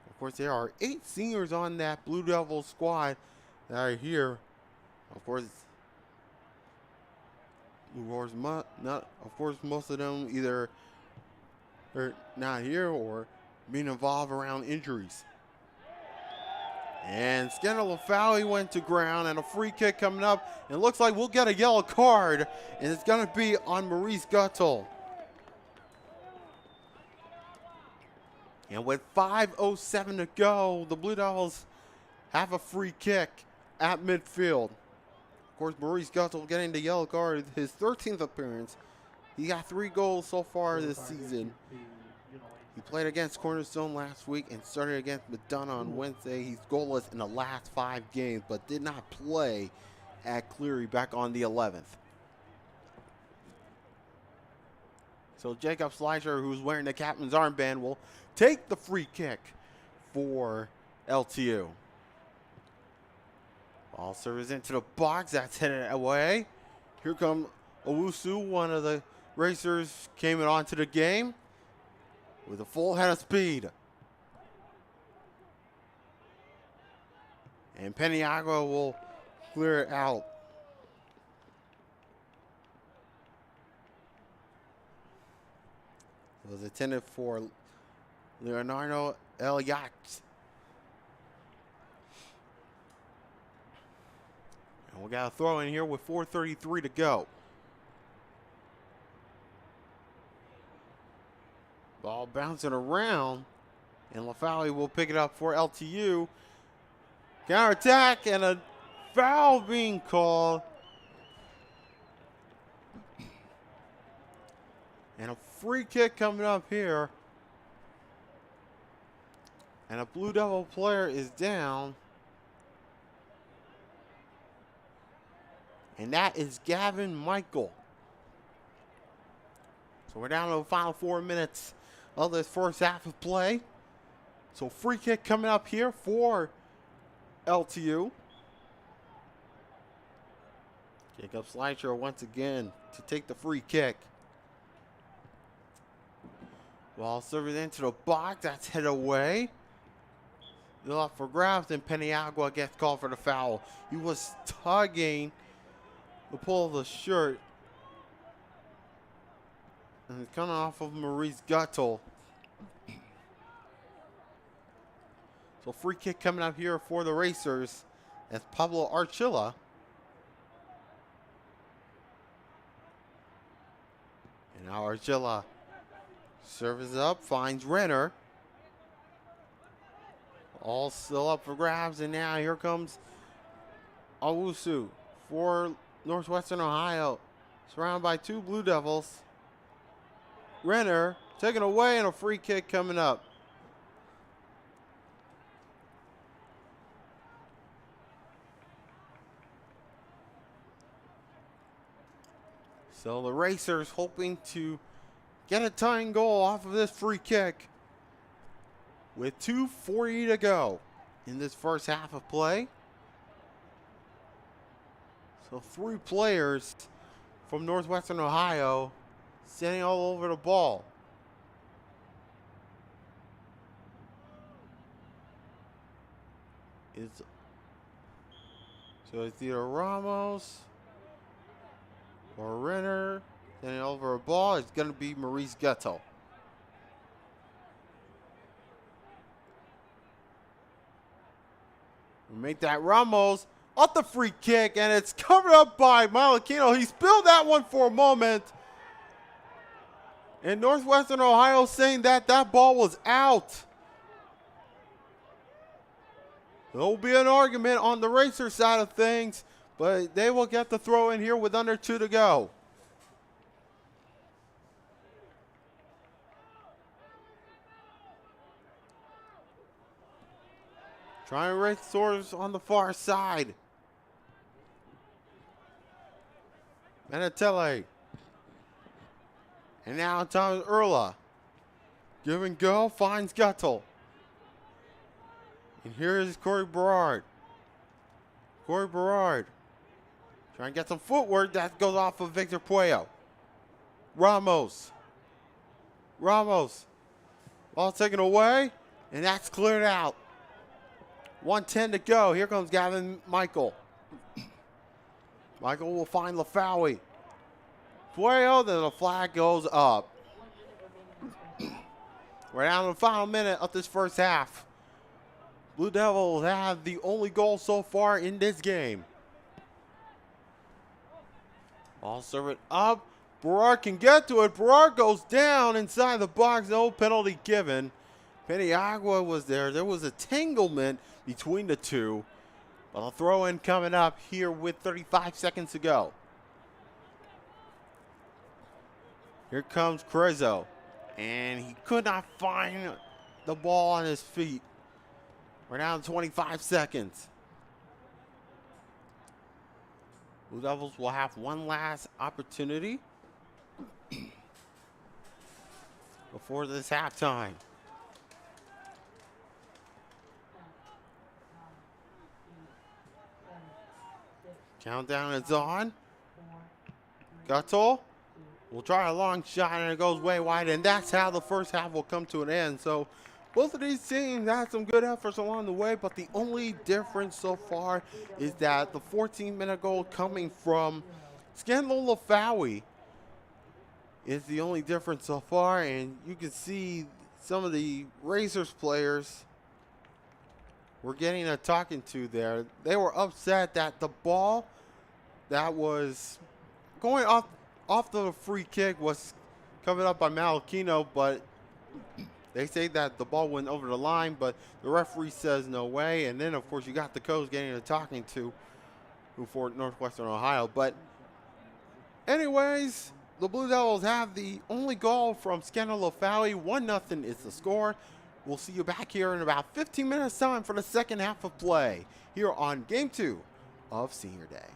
Of course, there are 8 seniors on that Blue Devil squad that are here. Of course, most of them either are not here or being involved around injuries. And Scandal Lafawi went to ground, and a free kick coming up. And it looks like we'll get a yellow card, and it's going to be on Maurice Guttel. And with 5:07 to go, the Blue Devils have a free kick at midfield. Of course, Maurice Guttel getting the yellow card, his 13th appearance. He got 3 goals so far this season. He played against Cornerstone last week and started against Madonna on Wednesday. He's goalless in the last 5 games, but did not play at Cleary back on the 11th. So Jacob Sleicher, who's wearing the captain's armband, will take the free kick for LTU. Ball serves into the box. That's headed away. Here comes Owusu, one of the racers, came onto the game with a full head of speed. And Peniagua will clear it out. It was intended for Leonardo Eliot. And we got a throw in here with 4:33 to go. Ball bouncing around, and Lafawi will pick it up for LTU. Counter attack and a foul being called. And a free kick coming up here And a Blue Devil player is down. And that is Gavin Michael. So we're down to the final 4 minutes of this first half of play. So free kick coming up here for LTU. Jacob Slicer once again to take the free kick. Ball served into the box. That's hit away. Still up for grabs, and Peniagua gets called for the foul. He was tugging the pull of the shirt. And it's coming off of Maurice Guttel. So free kick coming up here for the Racers. That's Pablo Archilla. And now Archilla serves up, finds Renner. All still up for grabs, and now here comes Owusu for Northwestern Ohio. Surrounded by 2 Blue Devils. Renner taken away, and a free kick coming up. So the Racers hoping to get a tying goal off of this free kick with 2:40 to go in this first half of play. So 3 players from Northwestern Ohio standing all over the ball. So it's either Ramos or Renner standing over a ball. It's going to be Maurice Guttel. We make that Ramos off the free kick, and it's covered up by Malachino. He spilled that one for a moment. And Northwestern Ohio saying that that ball was out. There will be an argument on the Racer side of things, but they will get the throw in here with under 2 to go. Trying to race swords on the far side. Menatele. And now Thomas Erla. Give and go, finds Guttel. And here is Corey Berard. Corey Berard. Trying to get some footwork. That goes off of Victor Puello. Ramos. Ramos. Ball taken away. And that's cleared out. 1:10 to go. Here comes Gavin Michael. Michael will find Lafawi. Puello, then the flag goes up. We're down to the final minute of this first half. Blue Devils have the only goal so far in this game. Ball serve it up. Berard can get to it. Berard goes down inside the box. No penalty given. Peniagua was there. There was a tanglement between the two. But a throw in coming up here with 35 seconds to go. Here comes Crezo. And he could not find the ball on his feet. We're down to 25 seconds. Blue Devils will have one last opportunity before this halftime. Countdown is on. Guttel will try a long shot, and it goes way wide, and that's how the first half will come to an end. So both of these teams had some good efforts along the way, but the only difference so far is that the 14-minute goal coming from Scandal Lafawi is the only difference so far, and you can see some of the Racers players were getting a talking to there. They were upset that the ball that was going off the free kick was covered up by Malachino, but they say that the ball went over the line, but the referee says no way. And then, of course, you got the coach getting a talking to for Northwestern Ohio. But anyways, the Blue Devils have the only goal from Scandal Lafawi. 1-0 is the score. We'll see you back here in about 15 minutes time for the second half of play here on Game 2 of Senior Day.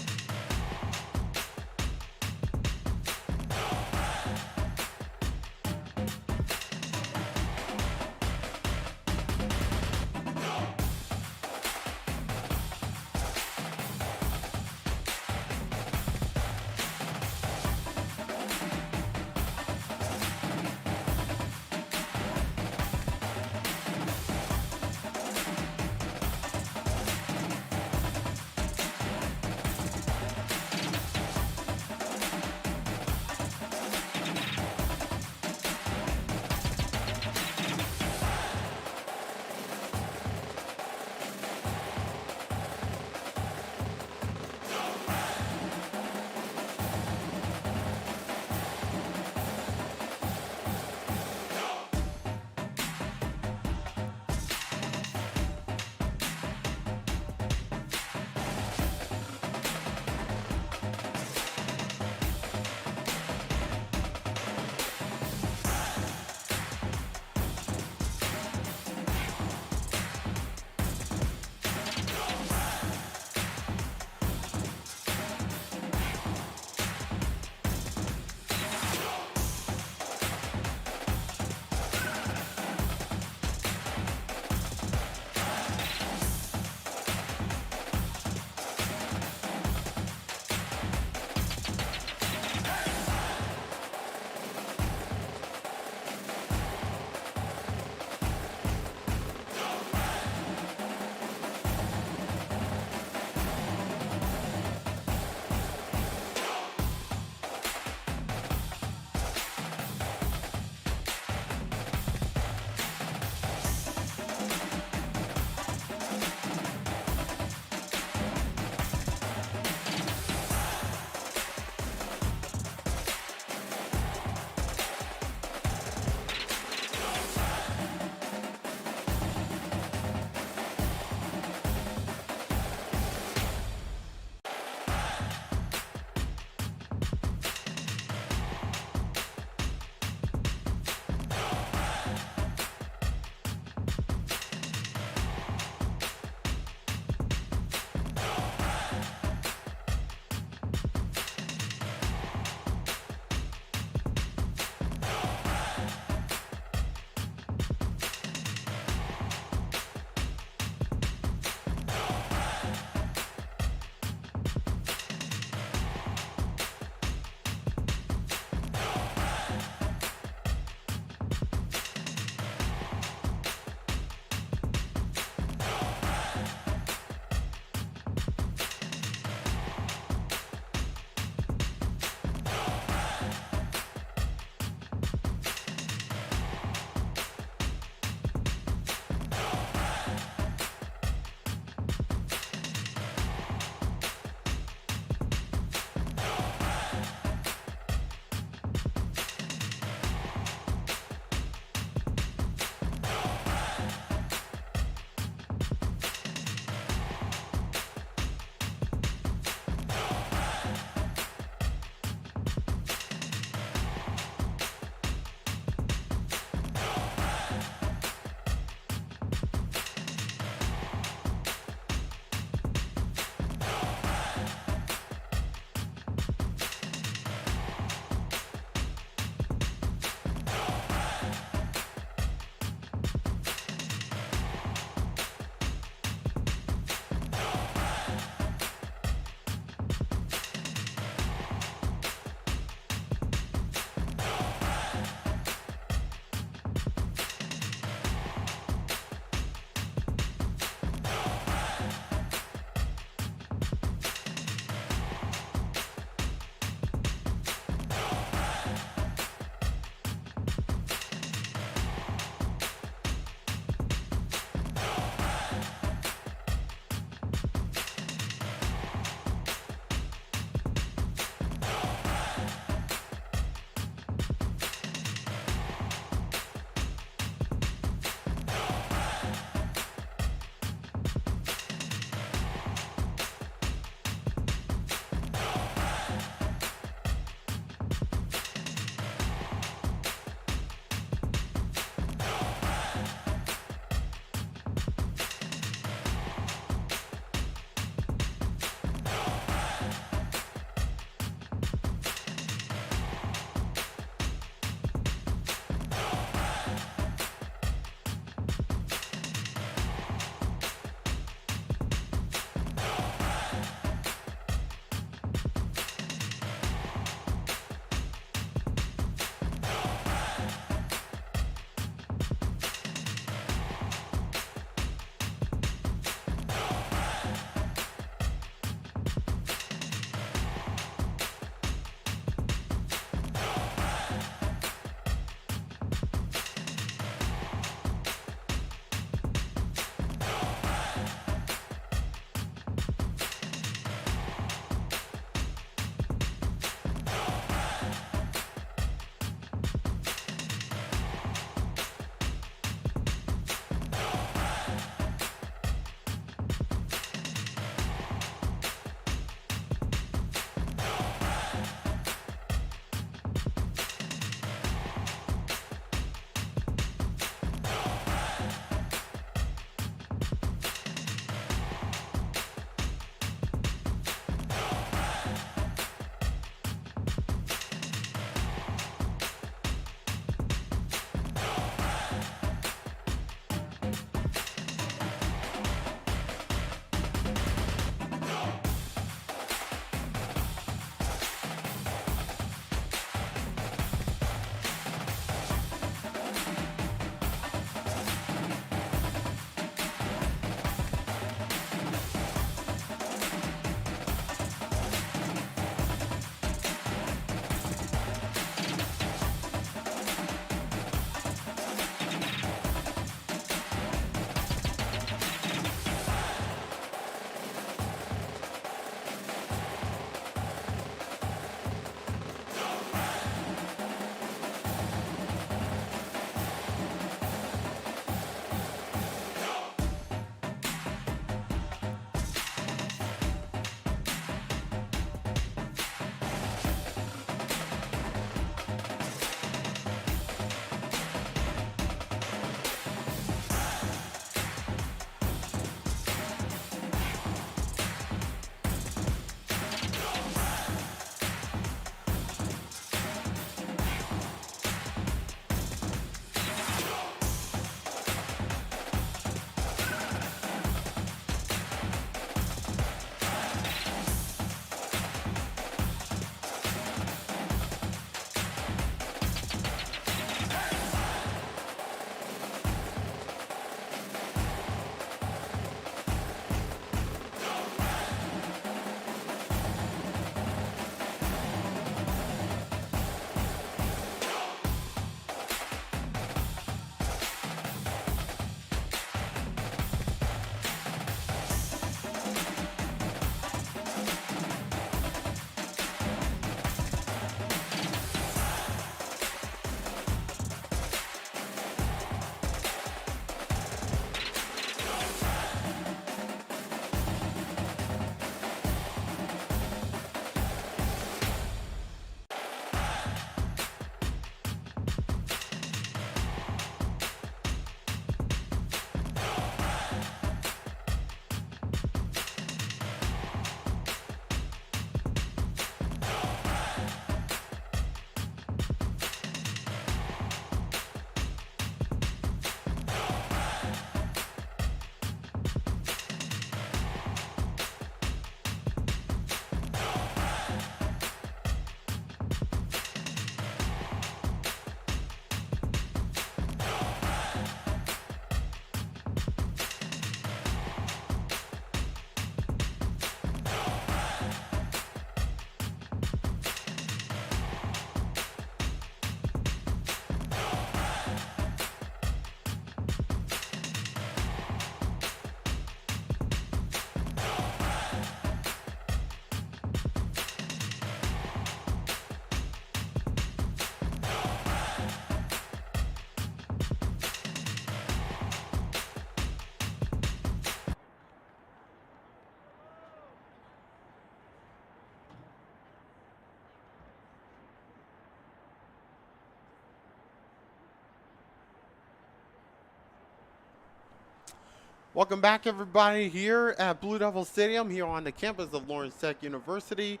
Welcome back, everybody, here at Blue Devil Stadium, here on the campus of Lawrence Tech University.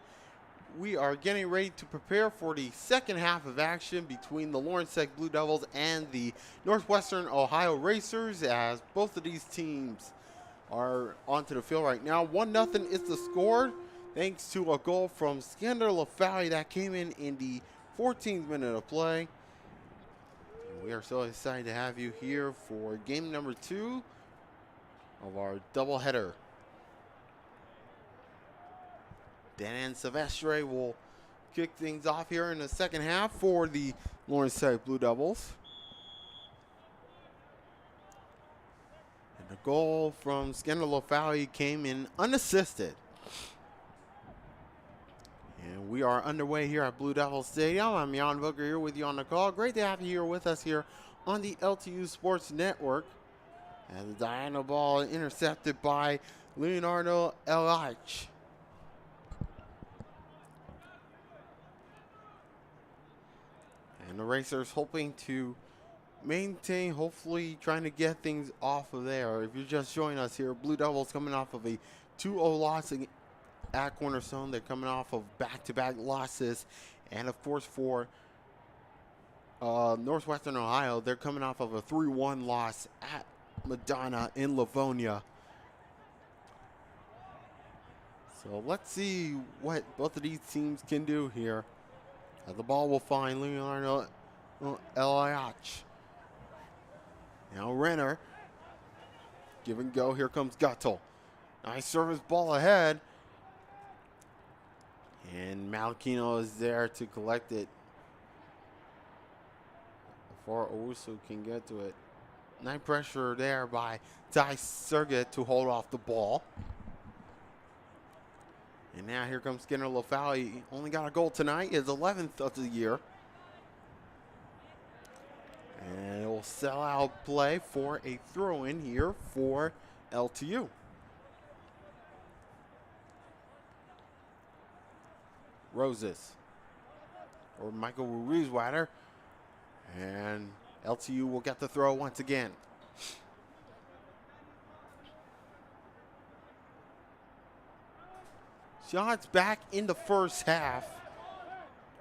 We are getting ready to prepare for the second half of action between the Lawrence Tech Blue Devils and the Northwestern Ohio Racers, as both of these teams are onto the field right now. 1-0 is the score, thanks to a goal from Skander LaFalle that came in the 14th minute of play. And we are so excited to have you here for game number 2 of our doubleheader. Dan Silvestre will kick things off here in the second half for the Lawrence Tech Blue Devils. And the goal from Skander LaFalle came in unassisted. And we are underway here at Blue Devil Stadium. I'm Jan Booker here with you on the call. Great to have you here with us here on the LTU Sports Network. And the diagonal ball intercepted by Leonardo Elach. And the Racers hoping to maintain, hopefully trying to get things off of there. If you're just joining us here, Blue Devils coming off of a 2-0 loss at Cornerstone. They're coming off of back-to-back losses. And, of course, for Northwestern Ohio, they're coming off of a 3-1 loss at Madonna in Livonia. So let's see what both of these teams can do here. The ball will find Leonardo Eliach. Now Renner. Give and go. Here comes Guttel. Nice service ball ahead. And Malachino is there to collect it before Owusu can get to it. Nice pressure there by Ty Sergit to hold off the ball. And now here comes Skander LaFalle. He only got a goal tonight, his 11th of the year. And it will sell out play for a throw-in here for LTU. Roses. Or Michael Ruizwater. And LTU will get the throw once again. Shots back in the first half.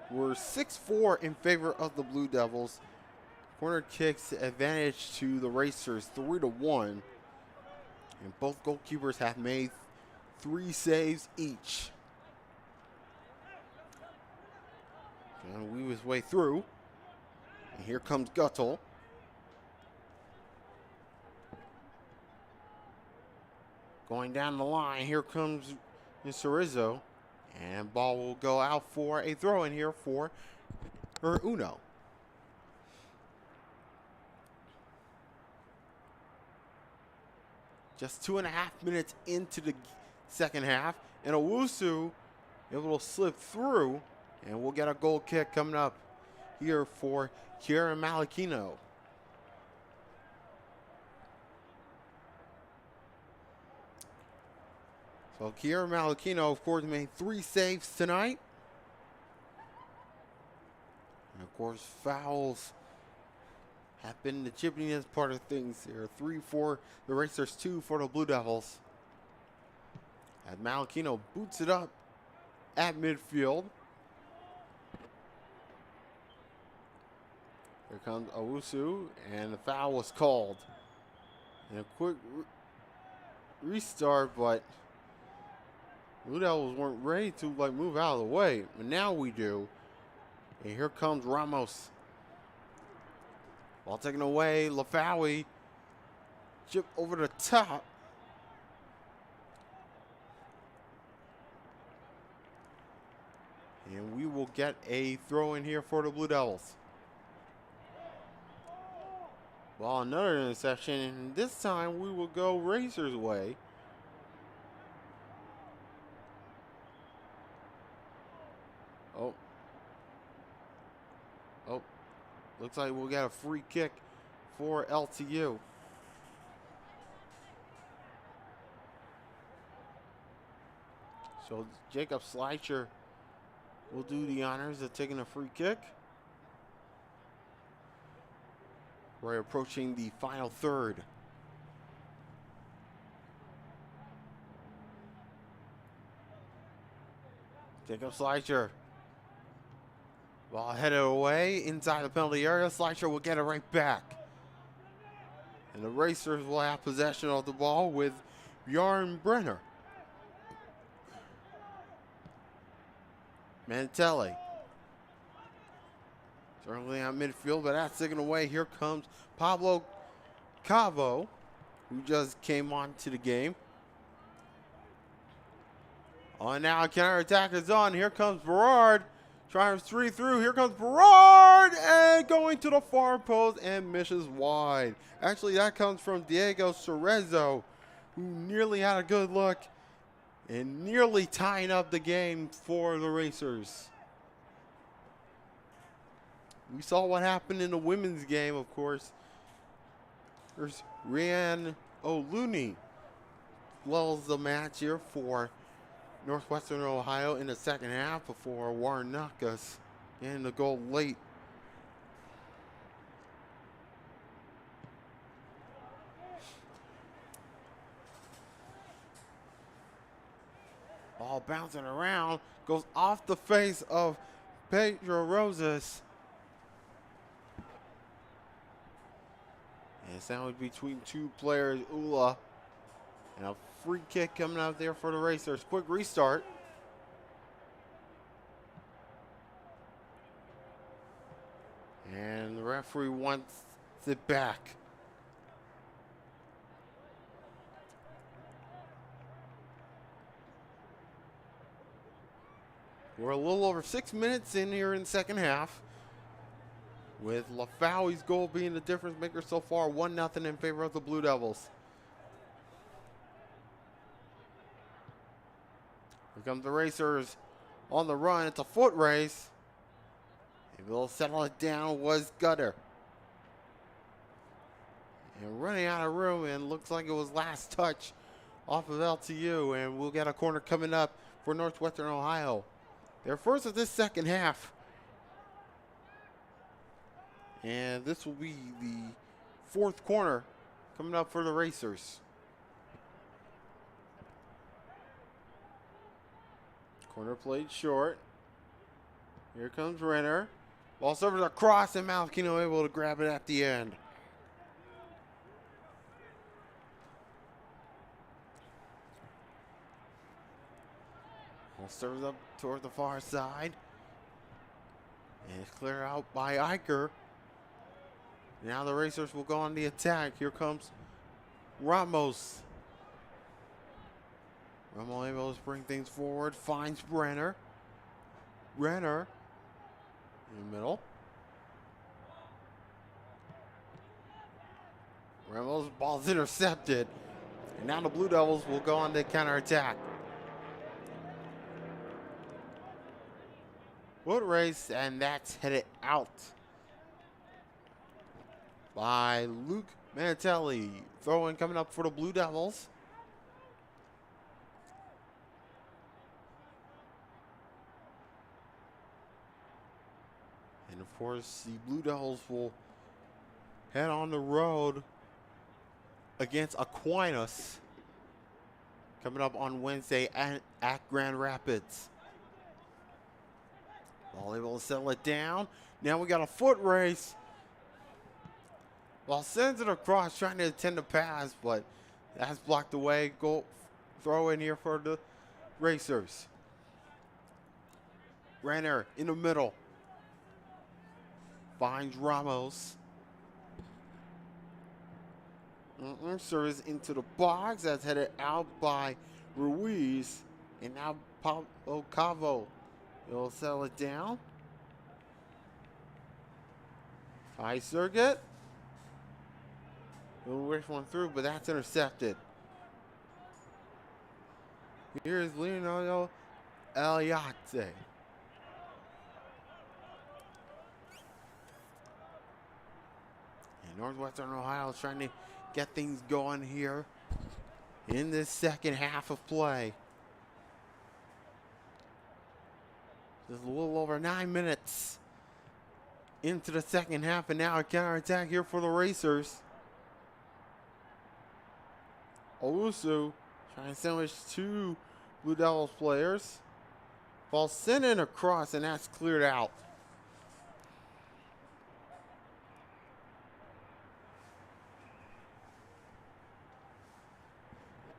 We're 6-4 in favor of the Blue Devils. Corner kicks advantage to the Racers 3-1. And both goalkeepers have made 3 saves each. Trying to weave his way through. And here comes Guttel. Going down the line, here comes Cerizzo. And ball will go out for a throw in here for Uno. Just 2.5 minutes into the second half. And Owusu able to slip through. And we'll get a goal kick coming up here for Kieran Malachino. So Kieran Malachino, of course, made 3 saves tonight. And of course, fouls have been the chippiness part of things here. 3 for the Racers, 2 for the Blue Devils. As Malachino boots it up at midfield. Here comes Owusu, and the foul was called. And a quick restart, but Blue Devils weren't ready to move out of the way. But now we do. And here comes Ramos. Ball taken away. LaFalle chip over the top. And we will get a throw in here for the Blue Devils. Well, another interception, and this time we will go Racers' way. Oh, looks like we'll get a free kick for LTU. So Jacob Schleicher will do the honors of taking a free kick. We're approaching the final third. Jacob Slicer. Ball headed away inside the penalty area. Slicer will get it right back. And the Racers will have possession of the ball with Bjorn Brenner. Mantelli. Certainly on midfield, but that's taken away. Here comes Pablo Cavo, who just came on to the game. On now, counterattack is on. Here comes Berard. Tries 3 through. Here comes Berard and going to the far post and misses wide. Actually, that comes from Diego Cerezo, who nearly had a good look and nearly tying up the game for the Racers. We saw what happened in the women's game, of course. There's Rhiannon O'Looney lulls the match here for Northwestern Ohio in the second half before Warnakas getting the goal late. Ball bouncing around, goes off the face of Pedro Rosas. And sandwich between two players, Ula. And a free kick coming out there for the Racers. Quick restart. And the referee wants it back. We're a little over 6 minutes in here in the second half, with Lafaui's goal being the difference maker so far, 1-0 in favor of the Blue Devils. Here comes the Racers on the run. It's a foot race. Maybe they'll settle it down was Gutter. And running out of room, and looks like it was last touch off of LTU, and we'll get a corner coming up for Northwestern Ohio. They're first of this second half. And this will be the fourth corner coming up for the Racers. Corner played short. Here comes Renner. Ball serves across, and Malachino able to grab it at the end. Ball serves up toward the far side. And it's cleared out by Eicher. Now the Racers will go on the attack. Here comes Ramos. Ramos able to bring things forward. Finds Brenner. Brenner in the middle. Ramos' ball's intercepted. And now the Blue Devils will go on the counterattack. Foot race, and that's headed out by Luke Mantelli. Throw-in coming up for the Blue Devils. And of course, the Blue Devils will head on the road against Aquinas coming up on Wednesday at Grand Rapids. Ball able to settle it down. Now we got a foot race. Ball sends it across, trying to attend the pass, but that's blocked away. Go throw in here for the Racers. Renner in the middle. Finds Ramos. Service into the box. That's headed out by Ruiz. And now Pablo Cavo. He'll settle it down. High circuit. He'll wish one through, but that's intercepted. Here's Leonardo Eliate. And Northwestern Ohio is trying to get things going here in this second half of play. Just a little over 9 minutes into the second half, and now a counterattack here for the Racers. Owusu trying to sandwich two Blue Devils players. Ball sent in across, and that's cleared out.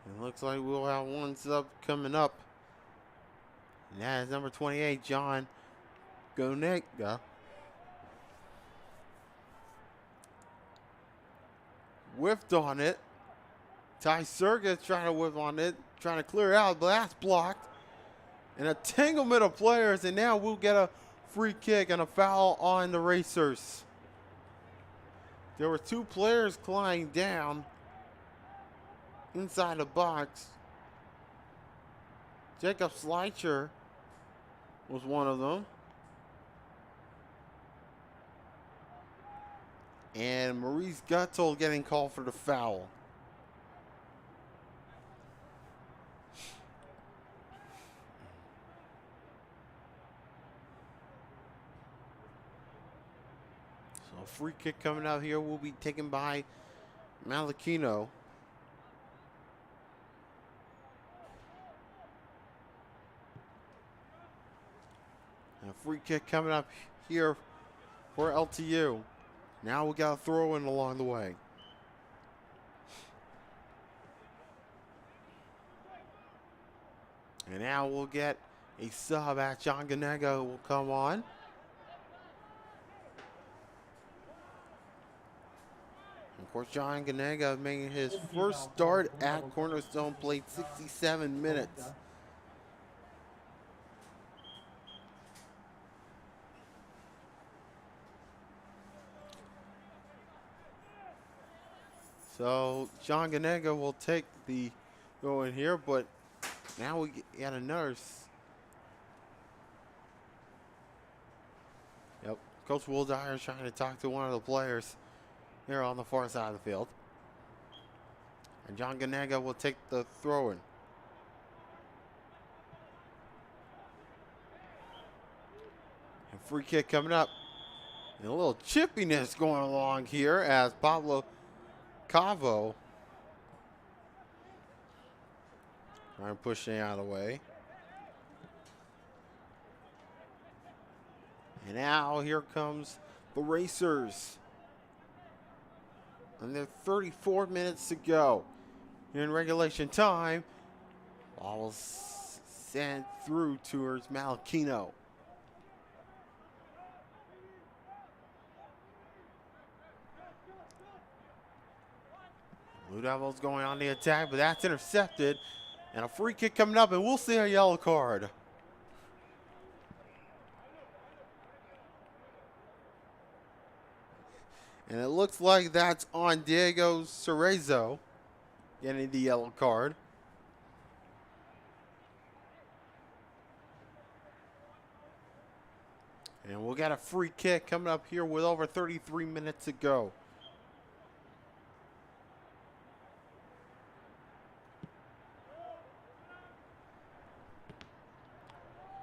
It looks like we'll have one sub coming up. And that is number 28, John Gonega. Whiffed on it. Ty Sergis trying to whip on it, trying to clear it out, but that's blocked. An entanglement of players, and now we'll get a free kick and a foul on the Racers. There were two players lying down inside the box. Jacob Schleicher was one of them. And Maurice Guttel getting called for the foul. So a free kick coming out here will be taken by Malachino. And a free kick coming up here for LTU. Now we got a throw in along the way. And now we'll get a sub at John Ganega will come on. Of course, John Ganega making his first start at Cornerstone, played 67 minutes. So John Ganega will take the go in here, but now we got a nurse. Yep, Coach Willdyer is trying to talk to one of the players here on the far side of the field. And John Ganega will take the throw in. And free kick coming up. And a little chippiness going along here as Pablo Cavo trying to push it out of the way. And now here comes the Racers. And there's 34 minutes to go here in regulation time. Ball was sent through towards Malachino. Blue Devils going on the attack, but that's intercepted. And a free kick coming up, and we'll see a yellow card. And it looks like that's on Diego Cerezo getting the yellow card. And we'll get a free kick coming up here with over 33 minutes to go.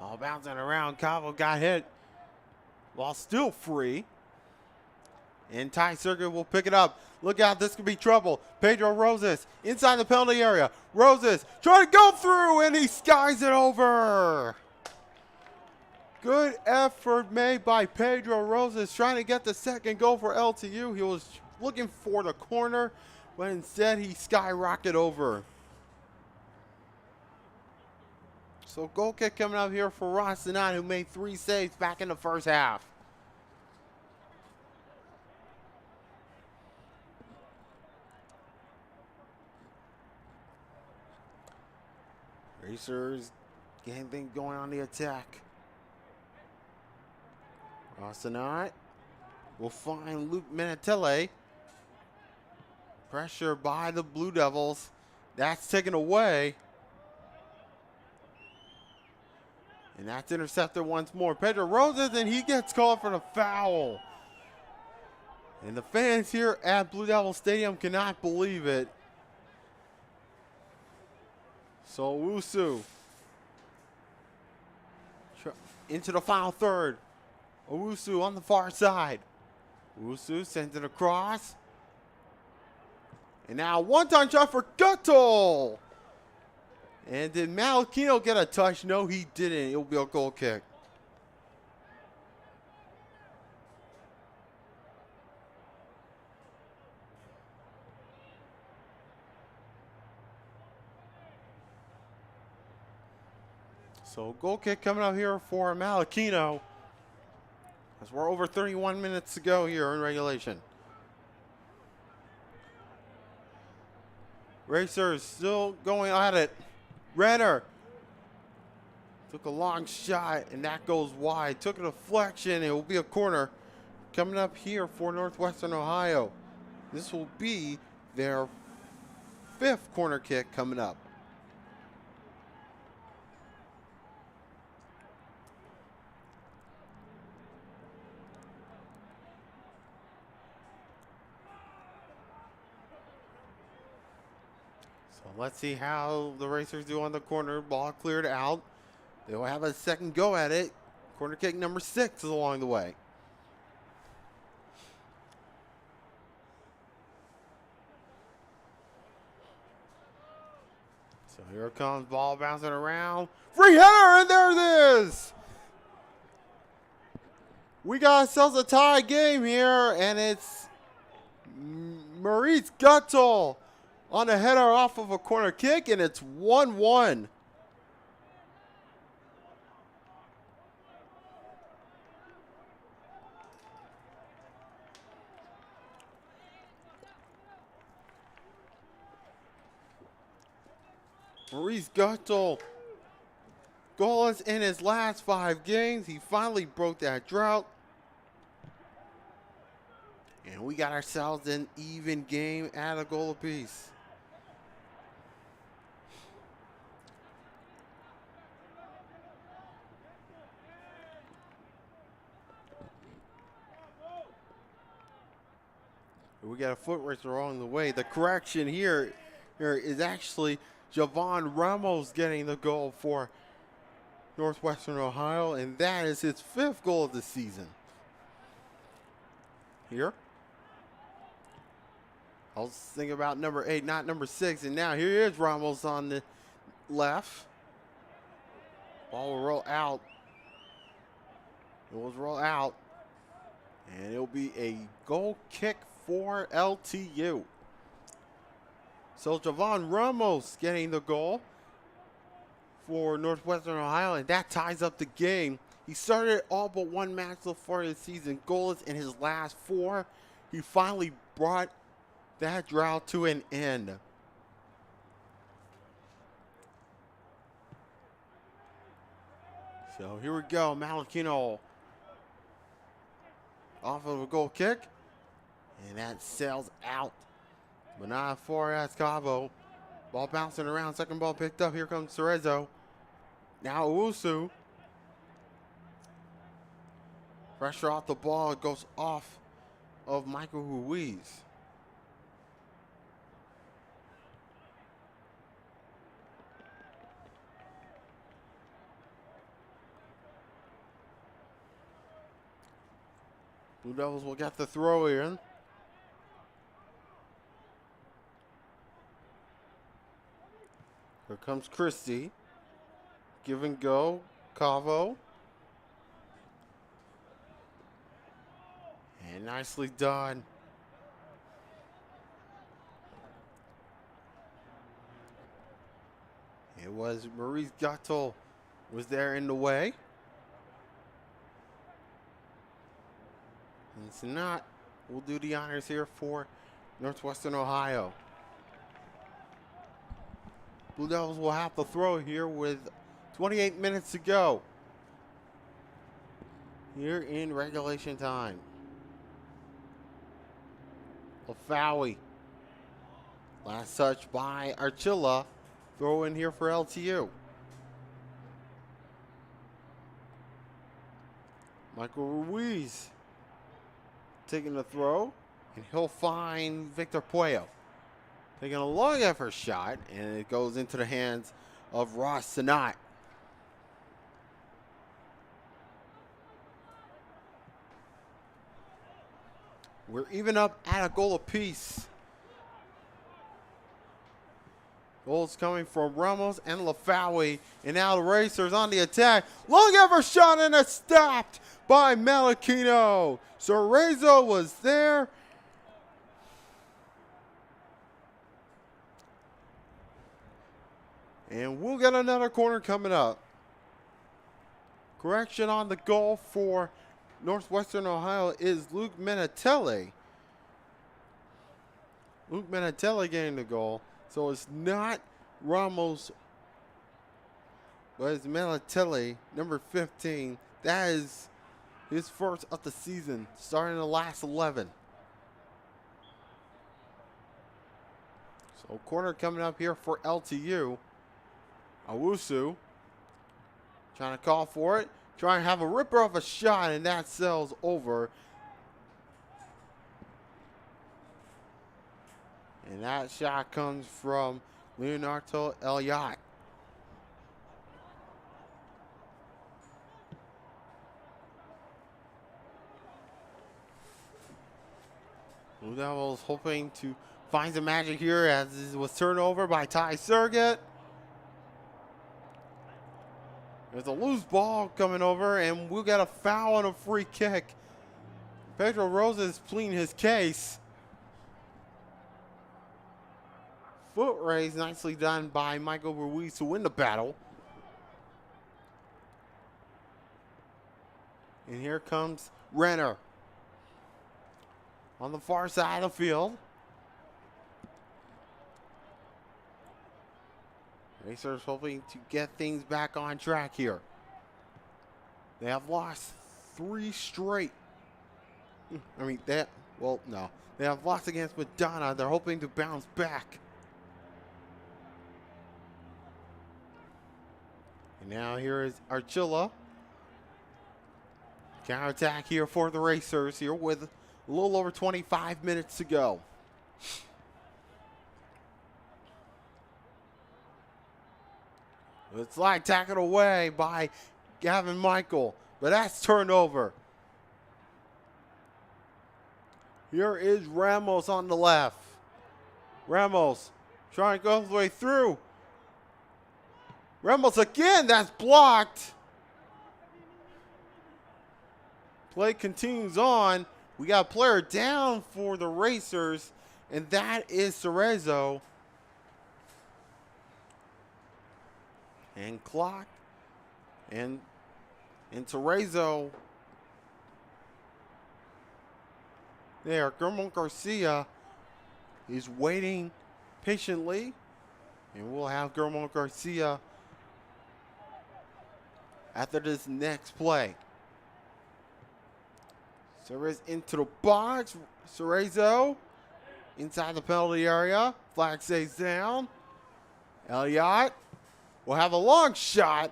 All bouncing around, Cavo got hit while still free. And Ty Sergis will pick it up. Look out, this could be trouble. Pedro Rosas inside the penalty area. Rosas trying to go through, and he skies it over. Good effort made by Pedro Rosas trying to get the second goal for LTU. He was looking for the corner, but instead he skyrocketed over. So goal kick coming up here for Ross Sinat, who made 3 saves back in the first half. Racers getting things going on the attack. Ross Sinat will find Luke Minatelle. Pressure by the Blue Devils. That's taken away. And that's intercepted once more. Pedro Rosas, and he gets called for the foul. And the fans here at Blue Devil Stadium cannot believe it. So Owusu into the final third. Owusu on the far side. Owusu sends it across. And now one-time shot for Guttel. And did Malachino get a touch? No, he didn't. It'll be a goal kick. So goal kick coming up here for Malachino. As we're over 31 minutes to go here in regulation. Racers still going at it. Renner took a long shot, and that goes wide. Took a deflection. It will be a corner coming up here for Northwestern Ohio. This will be their 5th corner kick coming up. Let's see how the Racers do on the corner. Ball cleared out. They will have a second go at it. Corner kick number 6 is along the way. So here it comes. Ball bouncing around. Free header, and there it is. We got ourselves a tie game here, and it's Maurice Guttel on a header off of a corner kick, and it's 1-1. Maurice Guttel, goalless in his last 5 games. He finally broke that drought. And we got ourselves an even game at a goal apiece. We got a foot racer along the way. The correction here is actually Javon Ramos getting the goal for Northwestern Ohio, and that is his 5th goal of the season. Here. I was thinking about number 8, not number 6, and now here is Ramos on the left. Ball will roll out. It will roll out, and it'll be a goal kick for LTU. So Javon Ramos getting the goal for Northwestern Ohio, and that ties up the game. He started all but one match so far this season, goalless in his last 4. He finally brought that drought to an end. So here we go. Malachino off of a goal kick. And that sails out. But not for Cavo. Ball bouncing around. Second ball picked up. Here comes Cerezo. Now Owusu. Pressure off the ball. It goes off of Michael Ruiz. Blue Devils will get the throw in. Here comes Christie. Give and go. Cavo. And nicely done. It was Maurice Guttel was there in the way. And it's not. We'll do the honors here for Northwestern Ohio. Blue Devils will have to throw here with 28 minutes to go here in regulation time. Lafawi. Last touch by Archilla. Throw in here for LTU. Michael Ruiz taking the throw, and he'll find Victor Puello. Taking a long effort shot, and it goes into the hands of Ross Sinat. We're even up at a goal apiece. Goals coming from Ramos and Lafawi. And now the Racers on the attack. Long ever shot and it's stopped by Malachino. Cerezo was there. And we'll get another corner coming up. Correction on the goal for Northwestern Ohio is Luke Menatelli. Luke Menatelli getting the goal. So it's not Ramos, but it's Menatelli, number 15. That is his first of the season, starting the last 11. So corner coming up here for LTU. Owusu trying to call for it. Trying to have a ripper of a shot, and that sails over. And that shot comes from Leonardo Elliott. Blue Devils hoping to find some magic here as it was turned over by Ty Surgett. There's a loose ball coming over, and we'll get a foul and a free kick. Pedro Rosa is pleading his case. Foot raise nicely done by Michael Ruiz to win the battle. And here comes Renner on the far side of the field. Racers hoping to get things back on track here. They have lost 3 straight. They have lost against Madonna. They're hoping to bounce back. And now here is Archilla. Counterattack here for the Racers here with a little over 25 minutes to go. It's like tackled away by Gavin Michael, but that's turned over. Here is Ramos on the left. Ramos trying to go all the way through. Ramos again, that's blocked. Play continues on. We got a player down for the Racers, and that is Cerezo. And clock. And Cerezo. There, Guillermo Garcia is waiting patiently. And we'll have Guillermo Garcia after this next play. Cerezo into the box. Cerezo inside the penalty area. Flag stays down. Elliott will have a long shot.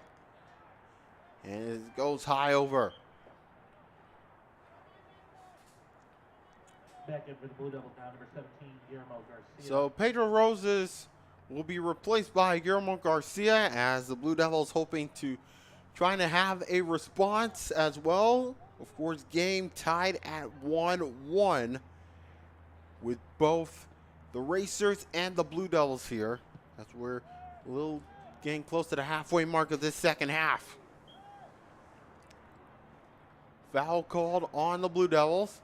And it goes high over. Back in for the Blue Devils now, number 17, Guillermo Garcia. So Pedro Rosas will be replaced by Guillermo Garcia as the Blue Devils hoping to trying to have a response as well. Of course, game tied at 1-1 with both the Racers and the Blue Devils here. That's where a little getting close to the halfway mark of this second half. Foul called on the Blue Devils.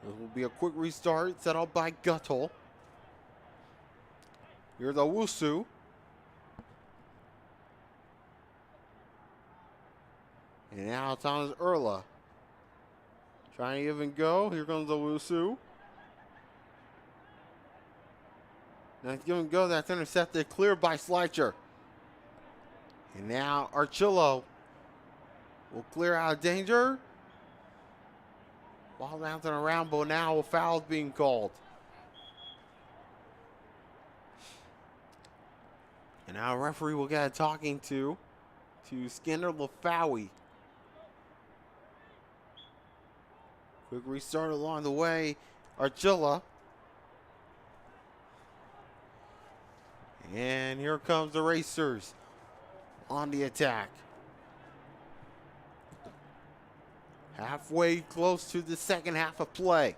This will be a quick restart set up by Guttel. Here's Owusu. And now it's on his Erla. Trying to even go. Here comes Owusu. Now he's giving go. That's intercepted. Cleared by Slicher. And now Archillo will clear out of danger. Ball bouncing around, but now a foul is being called. And now a referee will get a talking to Skinner Lafawi. Quick restart along the way. Archilla. And here comes the Racers on the attack. Halfway close to the second half of play.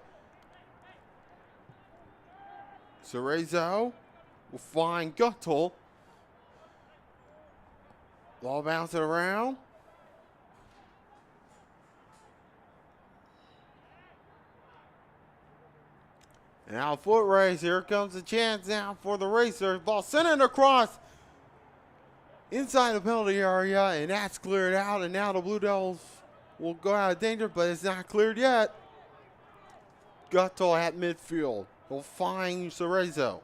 Cerezo will find Guttel. Ball bouncing around. And now foot race. Here comes the chance now for the Racers. Ball sent it across inside the penalty area, and that's cleared out. And now the Blue Devils will go out of danger, but it's not cleared yet. Guttel at midfield will find Cerezo.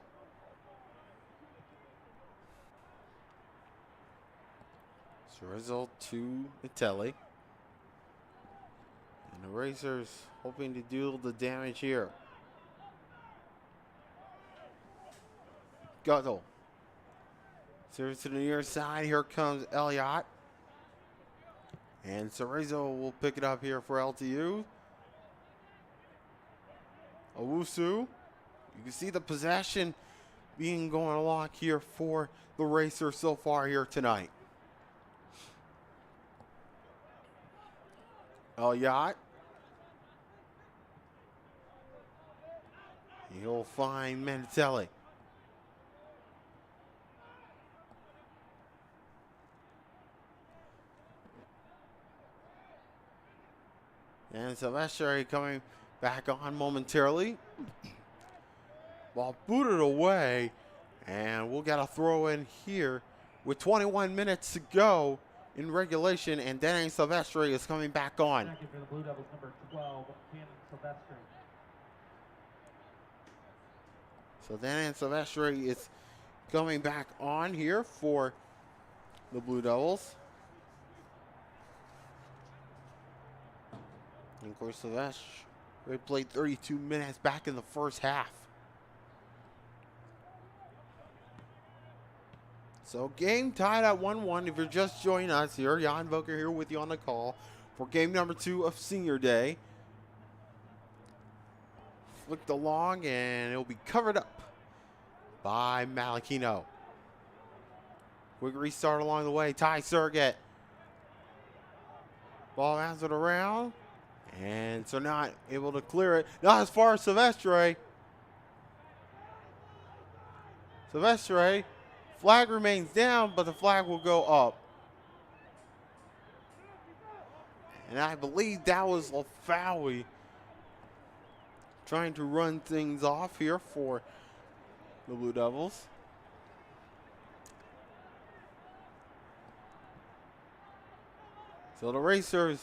Cerezo to Itelli. And the Racers hoping to do the damage here. Guttel. Serves to the near side. Here comes Elliott. And Cerezo will pick it up here for LTU. Owusu. You can see the possession being going along here for the Racers so far here tonight. Elliott. He'll find Mentelli. And Silvestri coming back on momentarily. Ball booted away. And we'll get a throw in here with 21 minutes to go in regulation. And Danny Silvestri is coming back on. Second for the Blue Devils, number 12, Cannon Silvestri. So Danny Silvestri is coming back on here for the Blue Devils. And of course, Silvestri played 32 minutes back in the first half. So game tied at 1-1. If you're just joining us here, Jan Voker here with you on the call for game number 2 of Senior Day. Flicked along and it'll be covered up by Malachino. Quick restart along the way. Ty Surgett. Ball bounces around. And so not able to clear it. Not as far as Silvestri. Silvestri. Flag remains down, but the flag will go up. And I believe that was Lafawi trying to run things off here for the Blue Devils. So the Racers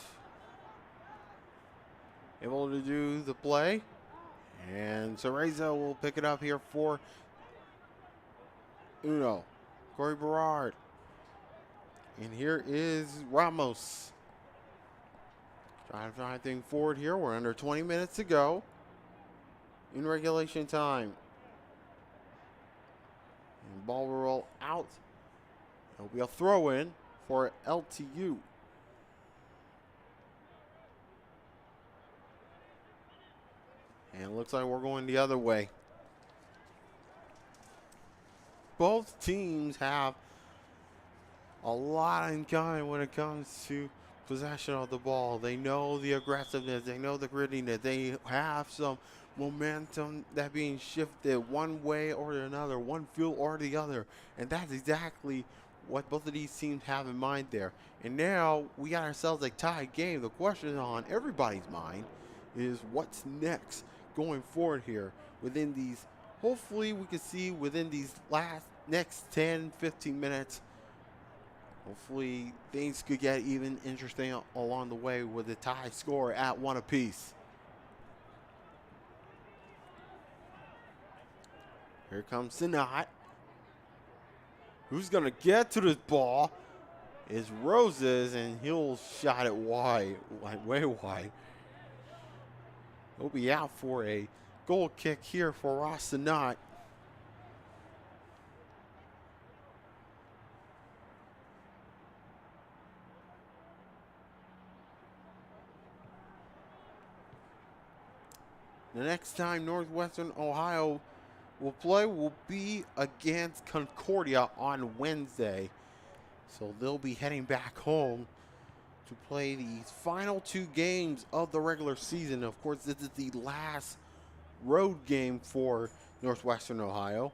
able to do the play. And Cerezo will pick it up here for Uno. Corey Berard. And here is Ramos. Trying to drive things forward here. We're under 20 minutes to go in regulation time. And ball will roll out. It'll be a throw in for LTU. And it looks like we're going the other way. Both teams have a lot in common when it comes to possession of the ball. They know the aggressiveness. They know the grittiness. They have some momentum that being shifted one way or another, one field or the other. And that's exactly what both of these teams have in mind there. And now we got ourselves a tied game. The question on everybody's mind is what's next going forward here within these. Hopefully we can see within these next 10-15 minutes. Hopefully things could get even interesting along the way with the tie score at 1 apiece. Here comes Sinat. Who's going to get to this ball is Roses, and he'll shot it wide, way wide. He'll be out for a goal kick here for Ross Sinat. The next time Northwestern Ohio will play will be against Concordia on Wednesday. So they'll be heading back home to play these final 2 games of the regular season. Of course, this is the last road game for Northwestern Ohio.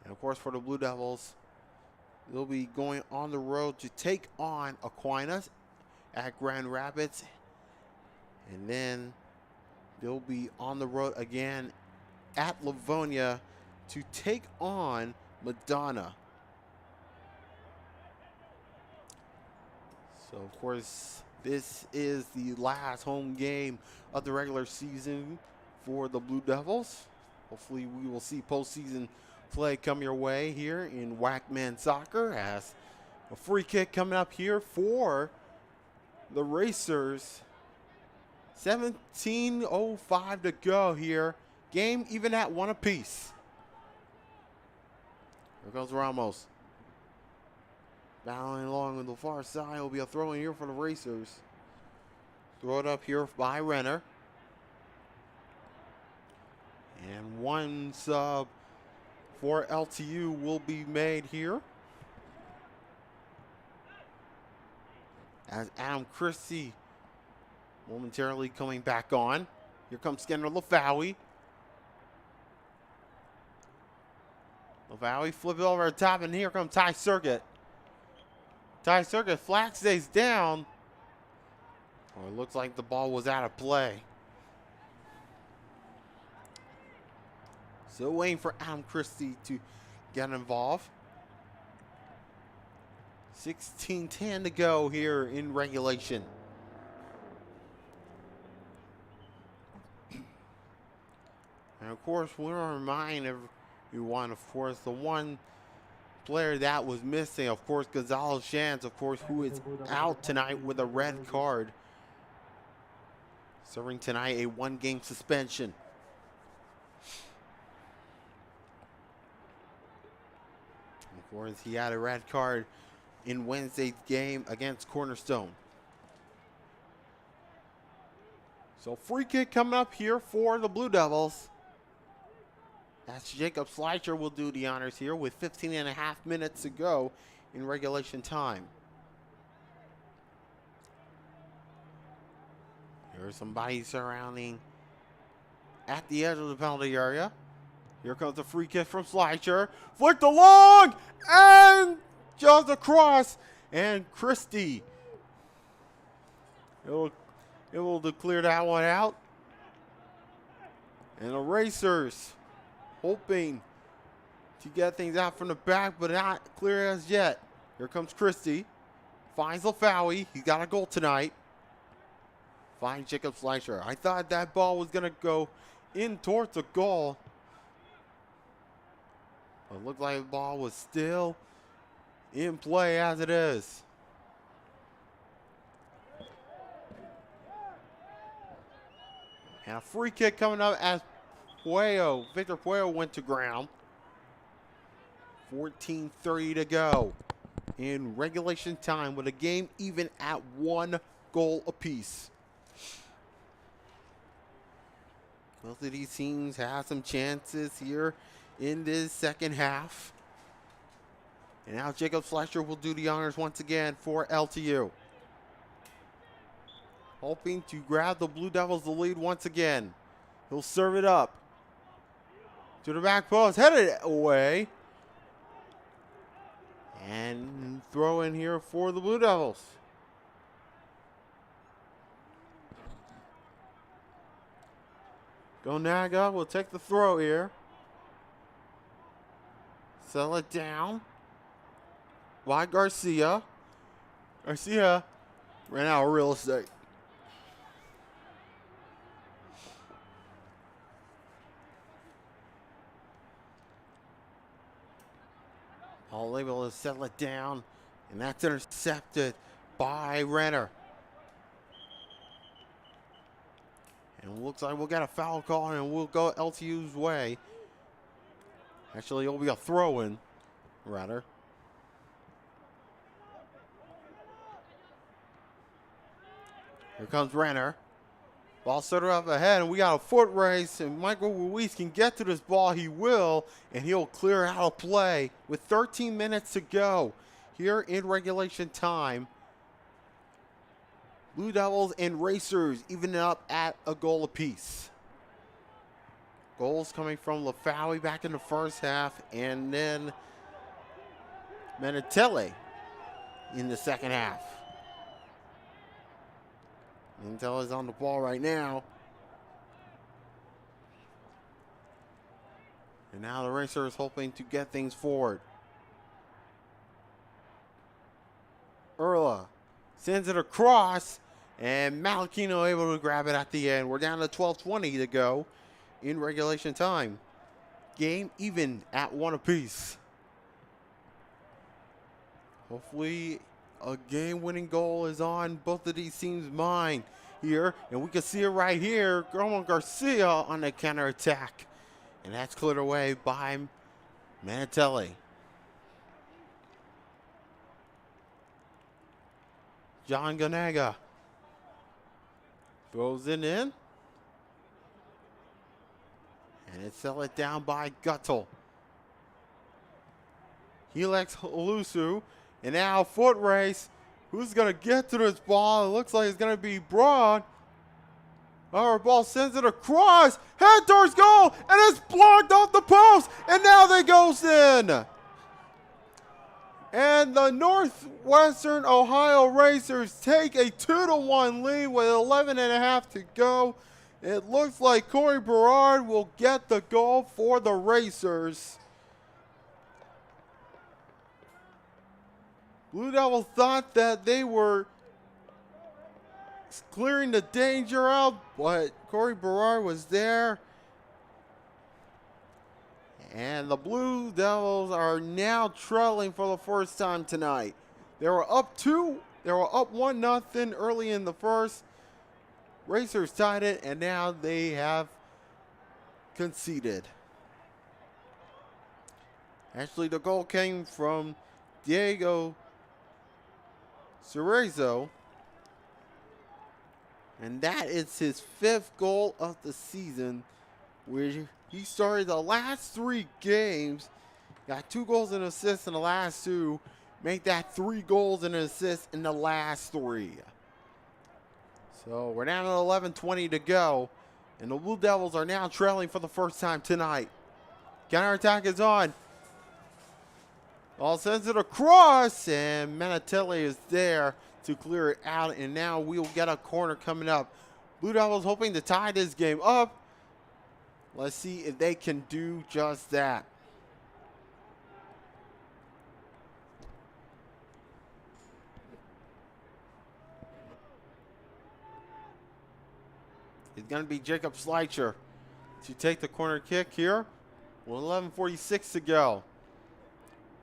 And of course, for the Blue Devils, they'll be going on the road to take on Aquinas at Grand Rapids. And then they'll be on the road again at Livonia to take on Madonna. So, of course, this is the last home game of the regular season for the Blue Devils. Hopefully, we will see postseason play come your way here in Whackman Soccer, as a free kick coming up here for the Racers. 17:05 to go here. Game even at 1 apiece. Here goes Ramos. Battling along on the far side. Will be a throw in here for the Racers. Throw it up here by Renner. And one sub for LTU will be made here, as Adam Christie momentarily coming back on. Here comes Skinner Lafawi. Lafawi flip it over the top, and here comes Ty Circuit. Ty Circuit, flag stays down. Oh, it looks like the ball was out of play. Still waiting for Adam Christie to get involved. 16:10 to go here in regulation. And of course, we want to remind everyone, of course, the one player that was missing, of course, Gonzalo Shans, of course, who is out tonight with a red card. Serving tonight a 1-game suspension. Of course, he had a red card in Wednesday's game against Cornerstone. So free kick coming up here for the Blue Devils. That's Jacob Schleicher will do the honors here with 15.5 minutes to go in regulation time. Here's somebody surrounding at the edge of the penalty area. Here comes the free kick from Schleicher. Flicked along and just across. And Christie able to clear that one out. And the Racers hoping to get things out from the back, but not clear as yet. Here comes Christie. Finds Lafawi. He's got a goal tonight. Finds Jacob Schleicher. I thought that ball was going to go in towards the goal. But it looked like the ball was still in play as it is. And a free kick coming up as Victor Puello went to ground. 14:30 to go in regulation time with a game even at 1 goal apiece. Both of these teams have some chances here in this second half. And now Jacob Schleicher will do the honors once again for LTU. Hoping to grab the Blue Devils the lead once again. He'll serve it up to the back post, headed away. And throw in here for the Blue Devils. Gonaga will take the throw here. Settle it down by Garcia. Garcia ran out of real estate. All able to settle it down, and that's intercepted by Renner. And it looks like we'll get a foul call, and we'll go LTU's way. Actually, it'll be a throw-in, rather. Here comes Renner. Ball started up ahead, and we got a foot race, and Michael Ruiz can get to this ball. He will, and he'll clear out a play with 13 minutes to go here in regulation time. Blue Devils and Racers even up at a goal apiece. Goals coming from Lafawi back in the first half, and then Manatelli in the second half. Manatelli's on the ball right now. And now the Racer is hoping to get things forward. Erla sends it across, and Malachino able to grab it at the end. We're down to 12:20 to go in regulation time. Game even at 1 apiece. Hopefully a game-winning goal is on both of these teams' mind here, and we can see it right here. Roman Garcia on the counterattack, and that's cleared away by Manatelli. John Ganaga throws it in, and it's set down by Guttel. Helix Olusu, and now foot race. Who's going to get to this ball? It looks like it's going to be Braun. Our ball sends it across, head towards goal, and it's blocked off the post, and now they goes in. And the Northwestern Ohio Racers take a 2-1 lead with 11.5 to go. It looks like Corey Berard will get the goal for the Racers. Blue Devils thought that they were clearing the danger out, but Corey Berard was there. And the Blue Devils are now trailing for the first time tonight. They were up 1-0 early in the first. Racers tied it, and now they have conceded. Actually, the goal came from Diego Cerezo, and that is his 5th goal of the season, where he started the last 3 games, got 2 goals and assists in the last 2, make that 3 goals and assists in the last 3. So we're down at 11:20 to go, and the Blue Devils are now trailing for the first time tonight. Counterattack is on. Ball sends it across, and Manatelli is there to clear it out, and now we'll get a corner coming up. Blue Devils hoping to tie this game up. Let's see if they can do just that. It's going to be Jacob Schleicher to take the corner kick here with 11:46 to go.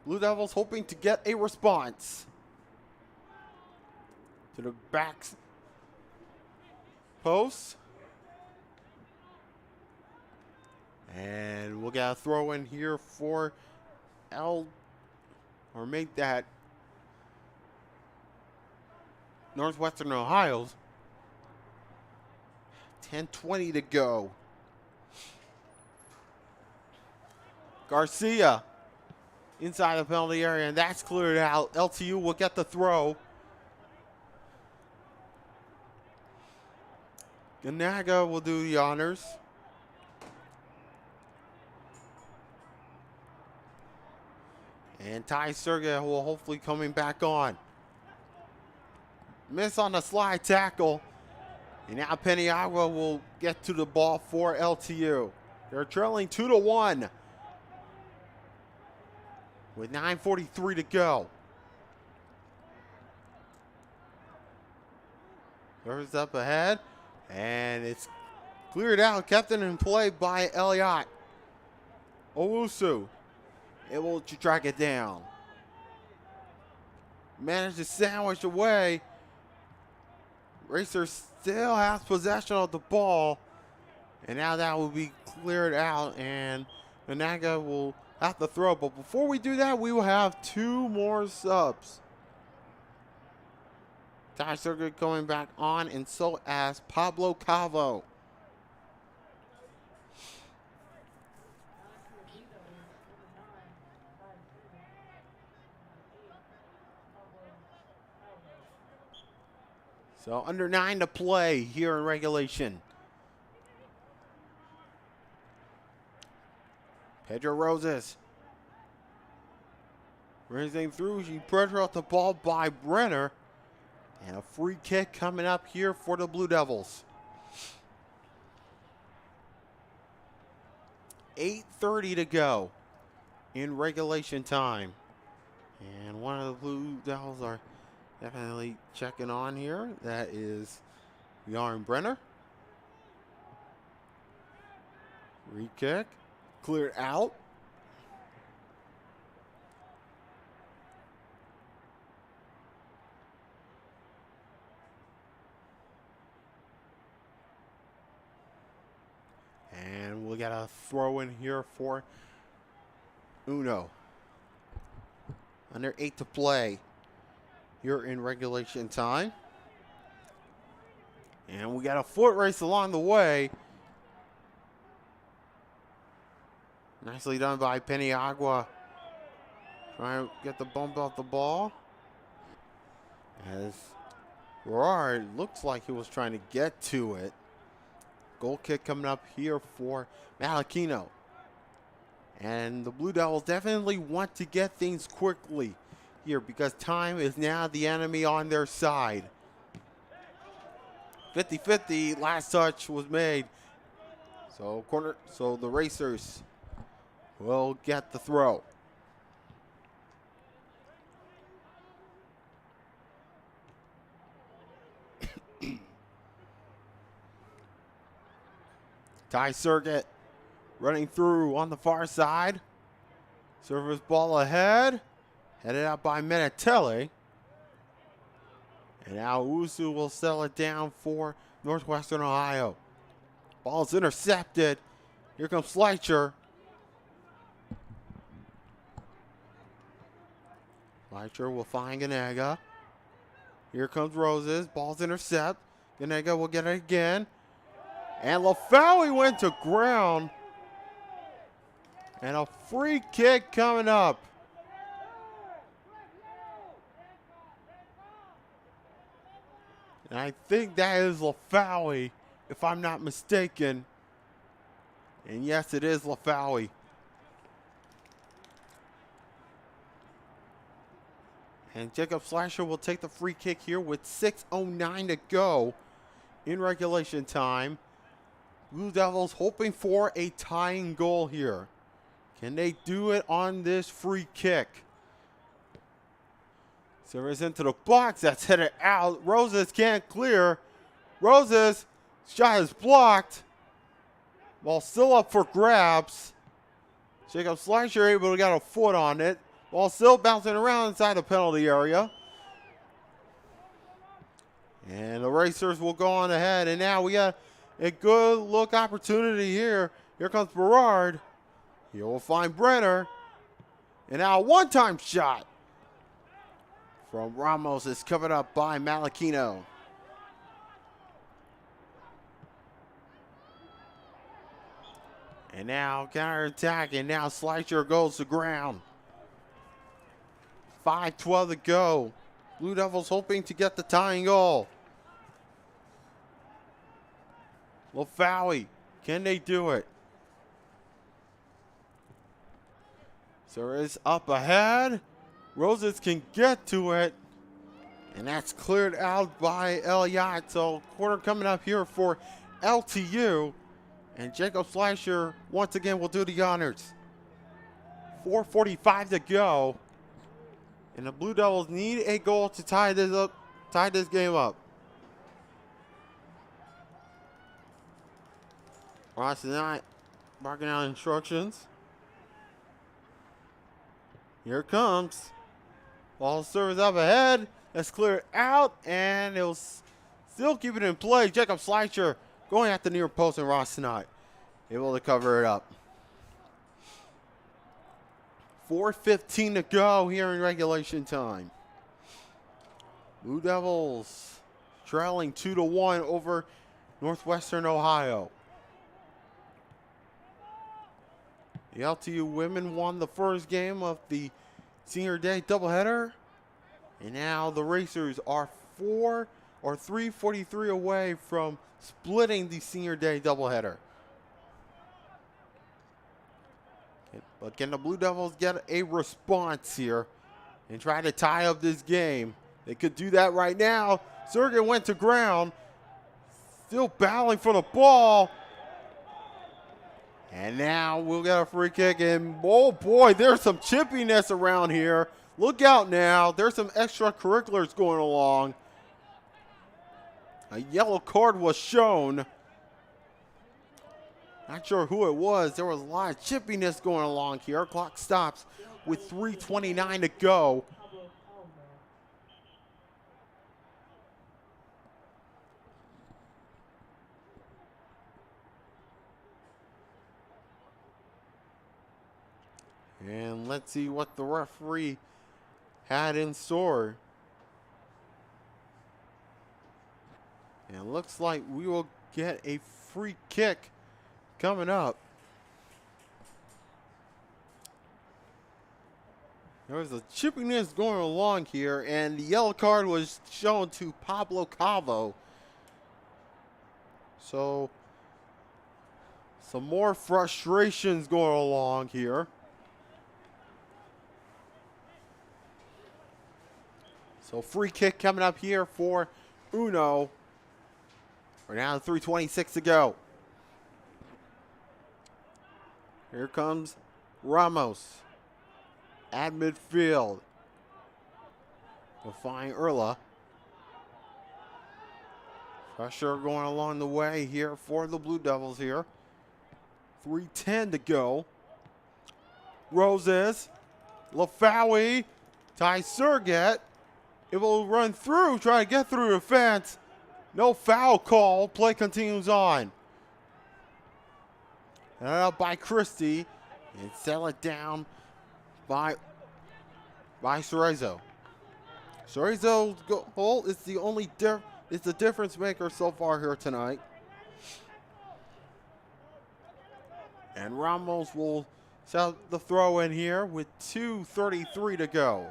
Blue Devils hoping to get a response. To the back post. And we'll get a throw in here for make that Northwestern Ohio's. 10:20 to go. Garcia inside the penalty area, and that's cleared out. LTU will get the throw. Ganaga will do the honors. And Ty Serga will hopefully coming back on. Miss on the slide tackle. And now Peniagua will get to the ball for LTU. They're trailing 2-1. With 9:43 to go. Serves up ahead. And it's cleared out. Kept it in play by Elliott. Owusu able to track it down. Managed to sandwich away. Racer still has possession of the ball. And now that will be cleared out. And Ganaga will have to throw. But before we do that, we will have 2 more subs. Ty Serga going back on, and so as Pablo Cavo. So under 9 to play here in regulation. Pedro Roses. Racing through, she pressure off the ball by Brenner. And a free kick coming up here for the Blue Devils. 8:30 to go in regulation time. And one of the Blue Devils are definitely checking on here. That is Yarn Brenner. Free kick. Cleared out. And we'll get a throw in here for Uno. Under 8 to play here in regulation time. And we got a foot race along the way. Nicely done by Peniagua. Trying to get the bump off the ball. As Gerard looks like he was trying to get to it. Goal kick coming up here for Malachino. And the Blue Devils definitely want to get things quickly here because time is now the enemy on their side. 50-50, last touch was made. So the Racers will get the throw. Ty Circuit running through on the far side. Service ball ahead. Headed out by Menatelli. And now Usu will settle it down for Northwestern Ohio. Ball's intercepted. Here comes Fleischer. Fleischer will find Ganega. Here comes Roses. Ball's intercept. Ganega will get it again. And LaFaui went to ground. And a free kick coming up. And I think that is LaFaui, if I'm not mistaken. And yes, it is LaFaui. And Jacob Slasher will take the free kick here with 6:09 to go in regulation time. Blue Devils hoping for a tying goal here. Can they do it on this free kick? Service into the box. That's headed out. Roses can't clear. Roses' shot is blocked. Ball still up for grabs. Jacob Slasher able to get a foot on it. Ball still bouncing around inside the penalty area. And the Racers will go on ahead. And now we got a good look opportunity here. Here comes Berard. He will find Brenner. And now a one-time shot from Ramos is covered up by Malachino. And now counter-attack, and now Slicer goes to ground. 5:12 to go. Blue Devils hoping to get the tying goal. LaFaui, can they do it? So it's up ahead. Roses can get to it. And that's cleared out by Elliott. So corner coming up here for LTU. And Jacob Slasher once again will do the honors. 4:45 to go. And the Blue Devils need a goal to tie this game up. Ross is not barking out instructions. Here it comes. Ball service up ahead. That's cleared out. And it was still keep it in play. Jacob Slicer going at the near post, and Ross tonight able to cover it up. 4:15 to go here in regulation time. Blue Devils trailing 2-1 over Northwestern Ohio. The LTU women won the first game of the senior day doubleheader. And now the Racers are 3:43 away from splitting the senior day doubleheader. But can the Blue Devils get a response here and try to tie up this game? They could do that right now. Sergey went to ground. Still battling for the ball. And now we'll get a free kick. And oh boy, there's some chippiness around here. Look out now. There's some extracurriculars going along. A yellow card was shown. Not sure who it was. There was a lot of chippiness going along here. Clock stops with 3:29 to go. And let's see what the referee had in store. And it looks like we will get a free kick coming up. There was a chippiness going along here, and the yellow card was shown to Pablo Cavo. So, some more frustrations going along here. So, free kick coming up here for Uno. We're down to 3:26 to go. Here comes Ramos at midfield. We'll find Urla. Pressure going along the way here for the Blue Devils here. 3:10 to go. Roses. Lafawi. Ty Serget. It will run through, try to get through the fence. No foul call. Play continues on. And up by Christie. And sell it down by Cerezo. Cerezo's goal is the only it's the difference maker so far here tonight. And Ramos will set the throw in here with 2:33 to go.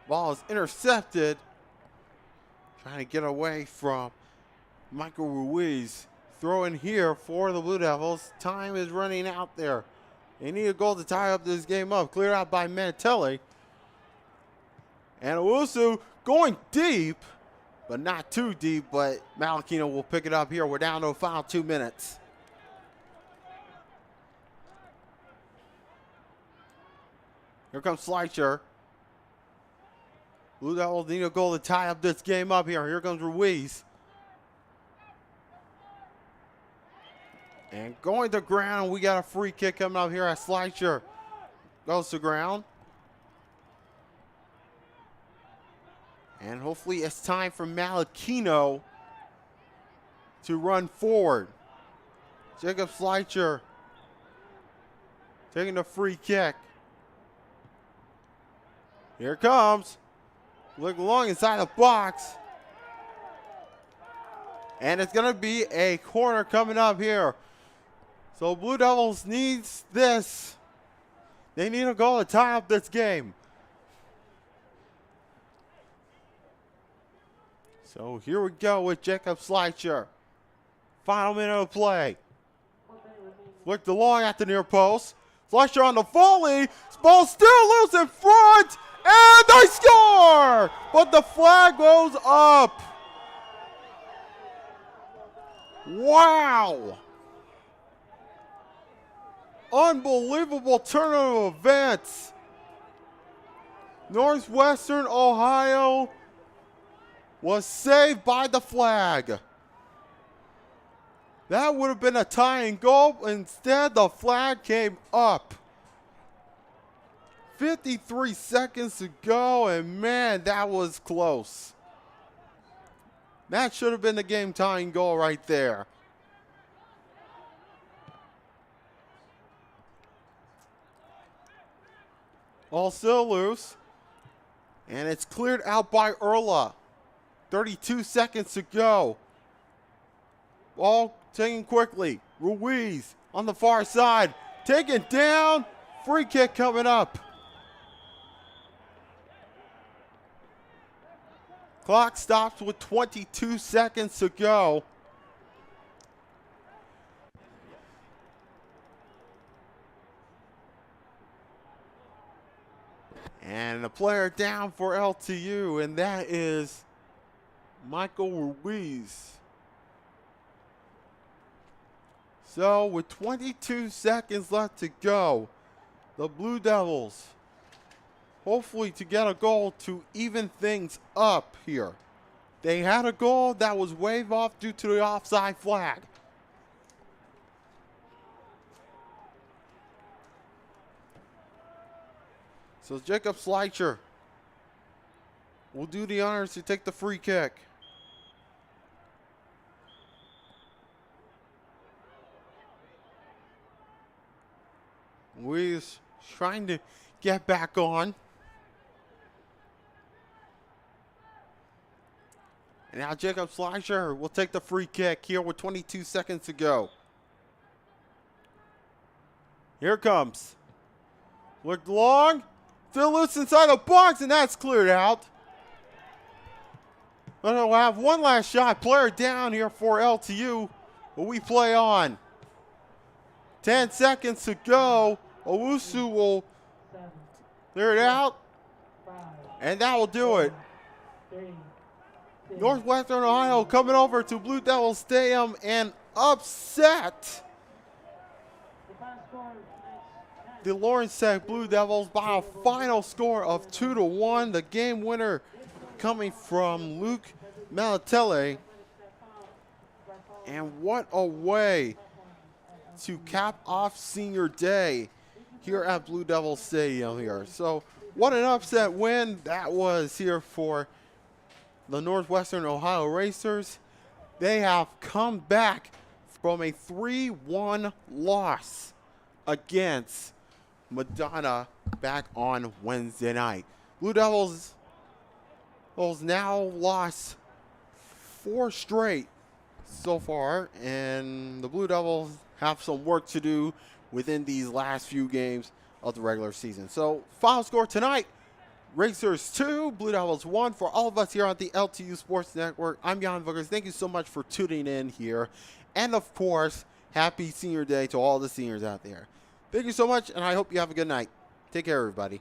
Ball is intercepted. Trying to get away from Michael Ruiz. Throw in here for the Blue Devils. Time is running out there. They need a goal to tie up this game up. Cleared out by Manatelli. And Owusu going deep, but not too deep. But Malachino will pick it up here. We're down to a final 2 minutes. Here comes Fleischer. Blue Devils need a goal to tie up this game up here. Here comes Ruiz. And going to ground, we got a free kick coming up here as Fleischer goes to ground. And hopefully it's time for Malachino to run forward. Jacob Fleischer taking the free kick. Here it comes. Look along inside the box. And it's going to be a corner coming up here. So Blue Devils needs this. They need a goal to tie up this game. So here we go with Jacob Fleischer. Final minute of play. Flicked along at the near post. Fleischer on the volley. Ball still loose in front. And they score! But the flag goes up. Wow. Unbelievable turn of events. Northwestern Ohio was saved by the flag. That would have been a tying goal. Instead, the flag came up. 53 seconds to go, and man, that was close. That should have been the game-tying goal right there. Ball still loose, and it's cleared out by Urla. 32 seconds to go. Ball taken quickly. Ruiz on the far side, taken down. Free kick coming up. Clock stops with 22 seconds to go. And a player down for LTU, and that is Michael Ruiz. So with 22 seconds left to go, the Blue Devils hopefully to get a goal to even things up here. They had a goal that was waved off due to the offside flag. So Jacob Schleicher will do the honors to take the free kick. Ruiz trying to get back on. And now Jacob Schleicher will take the free kick here with 22 seconds to go. Here it comes. Looked long. Still loose inside the box, and that's cleared out. But we'll have one last shot. Player down here for LTU. But we play on. 10 seconds to go. Owusu will clear it out. And that will do it. Northwestern Ohio coming over to Blue Devil Stadium and upset the Lawrence Tech Blue Devils by a final score of 2-1. The game winner coming from Luke Malatelle. And what a way to cap off senior day here at Blue Devil Stadium here. So what an upset win that was here for the Northwestern Ohio Racers. They have come back from a 3-1 loss against Madonna back on Wednesday night. Blue Devils now lost 4 straight so far, and the Blue Devils have some work to do within these last few games of the regular season. So final score tonight, Racers 2, Blue Devils 1. For all of us here on the LTU Sports Network, I'm Jan Vogers. Thank you so much for tuning in here. And of course, happy senior day to all the seniors out there. Thank you so much, and I hope you have a good night. Take care, everybody.